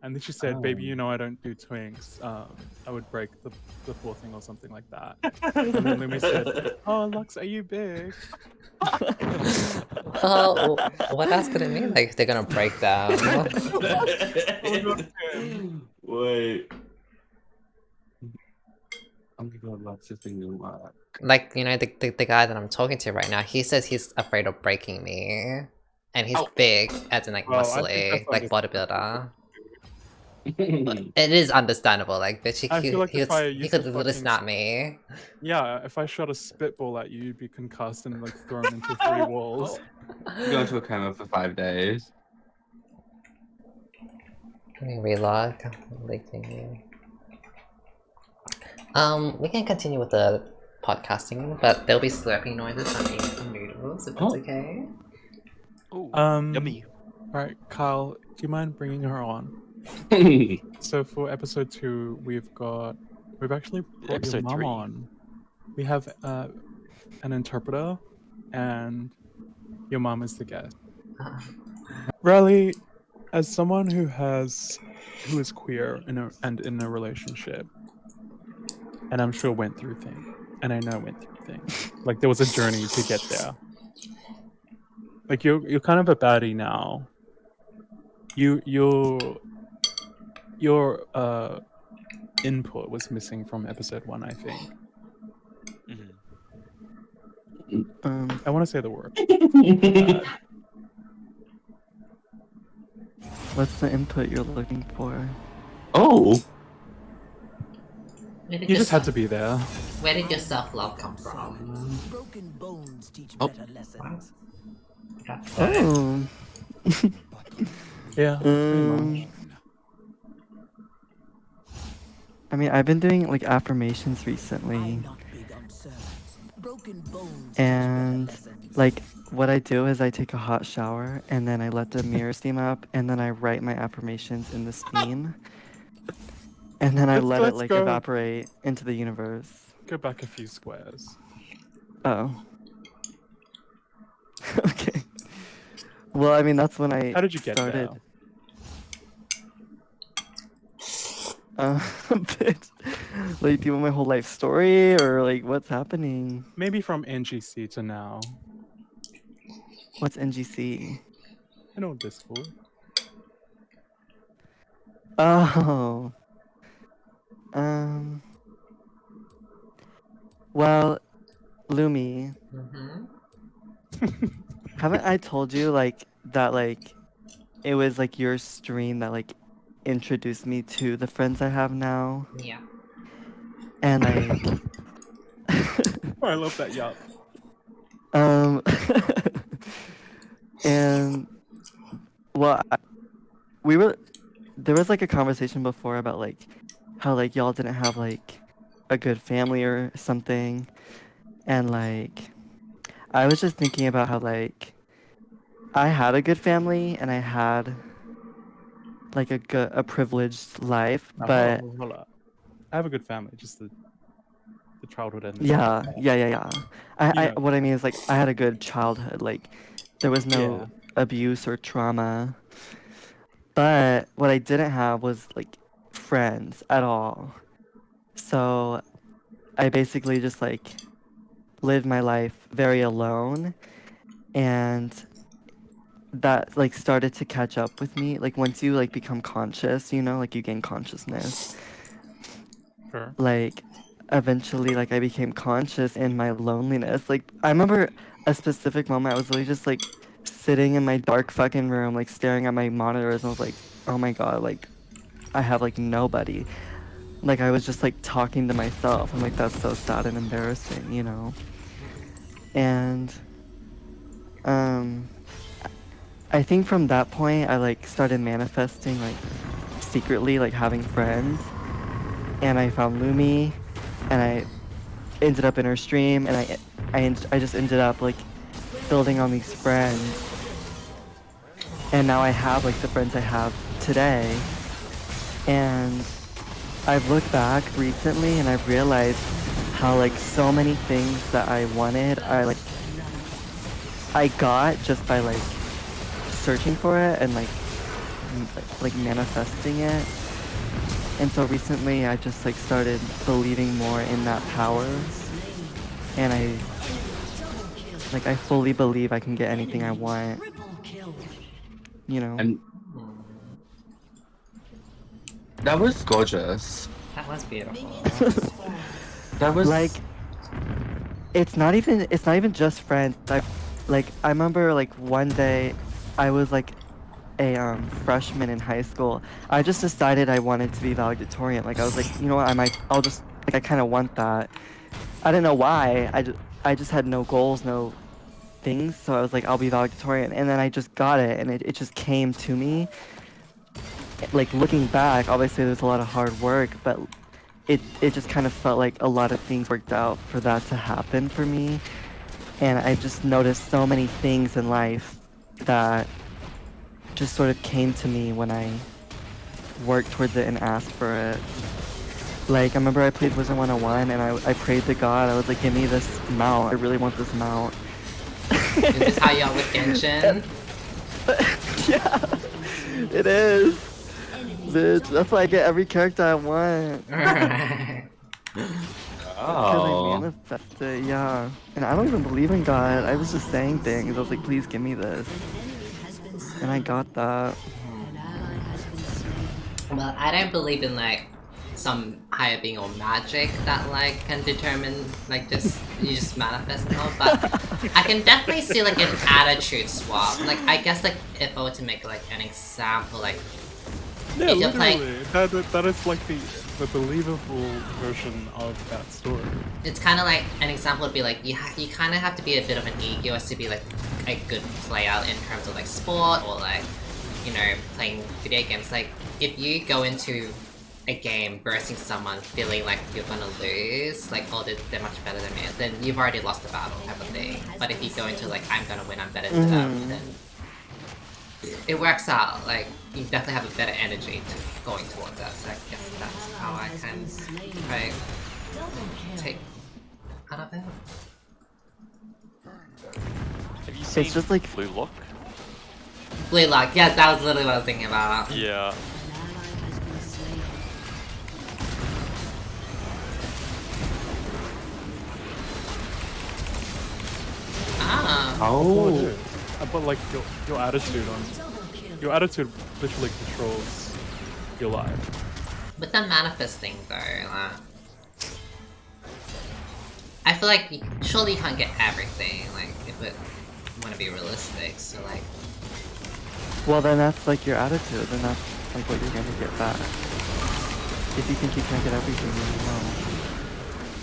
and then she said, "Baby, you know I don't do twinks. I would break the floor thing or something like that." And then Lumi said, "Oh, Lux, are you big?" Oh, what else could it mean? Like they're gonna break down. Wait. Oh my god, Lux is thinking work. Like, you know, the guy that I'm talking to right now, he says he's afraid of breaking me. And he's big, as in like Oh, I think muscly, that's like bodybuilder. It is understandable, like bitch, I feel like he if I could used he to could literally fucking snap me. Yeah, if I shot a spitball at you, you'd be concussed and like thrown into 3 walls. Go into a coma for 5 days. Let me relog. Leaking. We can continue with the podcasting, but there'll be slurping noises on eating some noodles, if that's okay. Ooh, Um, yummy. Alright, Kyle, do you mind bringing her on? So for episode 2, we've actually brought your Episode mom 3. on. We have an interpreter, and your mom is the guest. Riley, as someone who is queer and in a relationship, and I'm sure went through things, and I know went through things. Like there was a journey to get there. Like you're kind of a baddie now. Your input was missing from episode 1, I think. I want to say the word. What's the input you're looking for? Oh! You just had to be there. Where did your self-love come from? Broken bones teach Oh. better lessons. Oh. Yeah. I mean, I've been doing like affirmations recently, I'm not big on sermons. Broken bones and teach better lessons. like what I do is I take a hot shower and then I let the mirror steam up and then I write my affirmations in the steam. And then I let it Let's like go. evaporate into the universe. Go back a few squares. Oh. Okay. Well, I mean, that's when I How did you get started. there? Bitch. Like, do you want my whole life story or like what's happening? Maybe from NGC to now. What's NGC? I know Discord. Oh. Well, Lumi, haven't I told you like that like it was like your stream that like introduced me to the friends I have now? Yeah. and I I love that yup. um and well we were there was like a conversation before about like how like y'all didn't have like a good family or something, and like I was just thinking about how like I had a good family and I had like a privileged life, Now, but hold up. I have a good family, just the childhood ended. yeah. You know. What I mean is like I had a good childhood. Like there was no Yeah. abuse or trauma. But what I didn't have was like friends at all. So I basically just like lived my life very alone, and that like started to catch up with me. Like once you like become conscious, you know, like you gain consciousness. Sure. Like eventually like I became conscious in my loneliness. Like I remember a specific moment I was really just like sitting in my dark fucking room, like staring at my monitors, and I was like, oh my god, like I have like nobody. Like I was just like talking to myself. I'm like, that's so sad and embarrassing, you know? And um I think from that point I like started manifesting like secretly like having friends, and I found Lumi, and I ended up in her stream, and I just ended up like building on these friends, and now I have like the friends I have today. And I've looked back recently and I've realized how like so many things that I wanted I got just by like searching for it and like manifesting it. And so recently I just like started believing more in that power, and I fully believe I can get anything I want, you know. And that was gorgeous. That was beautiful. That was Like it's not even just friends. I remember like one day I was like a freshman in high school. I just decided I wanted to be valedictorian. Like I was like, you know what, I'll just like I kind of want that. I didn't know why. I just had no goals, no things. So I was like, I'll be valedictorian, and then I just got it, and it just came to me. Like looking back, obviously there's a lot of hard work, but it just kind of felt like a lot of things worked out for that to happen for me. And I just noticed so many things in life that just sort of came to me when I worked towards it and asked for it. Like I remember I played Wizard 101 and I prayed to God. I was like, give me this mount. I really want this mount. Is this how y'all with Genshin? Yeah, it is. Bitch, that's why I get every character I want. Alright. Because Oh. I manifest it, yeah. And I don't even believe in God. I was just saying things. I was like, please give me this. And I got that. Well, I don't believe in like some higher being or magic that like can determine like just you just manifest and all, but I can definitely see like an attitude swap. Like I guess like if I were to make like an example, like Yeah, if you're literally. playing, That is like the believable version of that story. it's kind of like an example would be like you kind of have to be a bit of an egoist to be like a good player in terms of like sport or like, you know, playing video games. Like if you go into a game versing someone feeling like you're gonna lose, like oh they're much better than me, then you've already lost the battle type of thing. But if you go into like I'm gonna win, I'm better than them, then it works out. Like you definitely have a better energy going towards that. So I guess that's how I can try take out of it. Have you seen just like Blue Lock? Blue Lock, yeah, that was literally what I was thinking about. Yeah. Ah. Oh. But like your attitude literally controls your life. With the manifesting though, I feel like surely you can't get everything, like if it want to be realistic, so like... Well then that's like your attitude, and that's like what you're gonna get back. If you think you can't get everything, then you won't.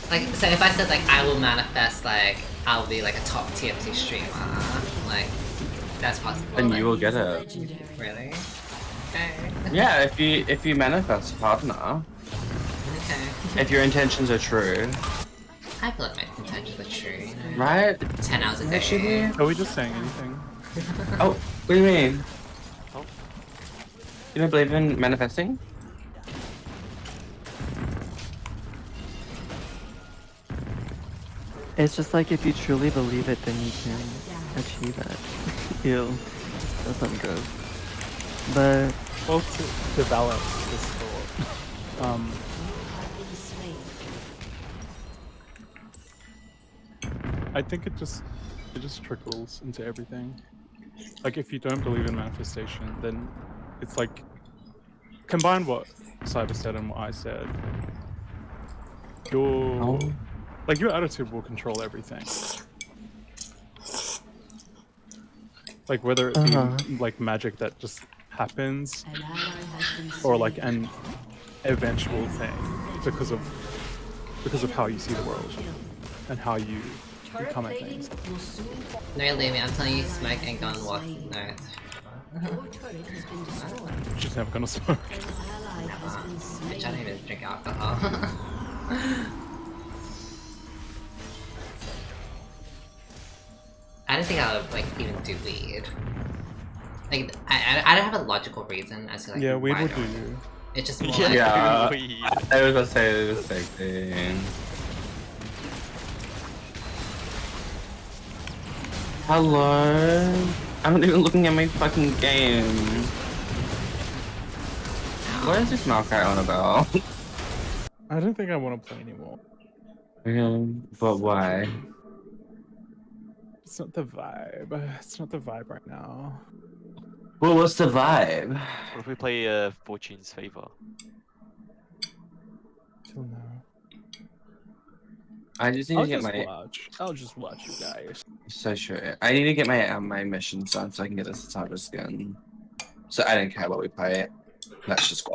Like, so if I said like I will manifest like I'll be like a top TFT streamer, like that's possible. Then like, you will get it. Legendary. Really? Okay. Yeah, if you manifest a partner, Okay. if your intentions are true, I feel like my intentions are true, you know? right? 10 hours a That should day. be. Are we just saying anything? Oh, what do you mean? Oh. You don't believe in manifesting? It's just like if you truly believe it, then you can achieve it. Ew, that's not gross. But Well, to develop this thought, I think it just trickles into everything. Like if you don't believe in manifestation, then it's like combine what Cyber said and what I said. Your like your attitude will control everything. Like whether it be like magic that just happens, An ally has been or like slain. an eventual thing because of how you see the world and how you come at things. Will soon fall. No, Lumi, I'm telling you, smoke ain't gonna walk. No. Your turret has been destroyed. She's never gonna smoke. An ally has been Bitch, I slain. don't even drink alcohol. I don't think I would like even do weed. Like I don't have a logical reason as to like Yeah, weed why would I do don't- you. It's just more Yeah. like Yeah, Weed. I was gonna say the same thing. Hello? I'm not even looking at my fucking game. What is this knockout on about? I don't think I want to play anymore. But why? It's not the vibe. It's not the vibe right now. Well, what's the vibe? What if we play Fortune's Favor? Till now. I just need I'll to get just my watch. I'll just watch you guys. so sure. I need to get my my missions done so I can get this cyber skin. So I don't care what we play. Let's just go.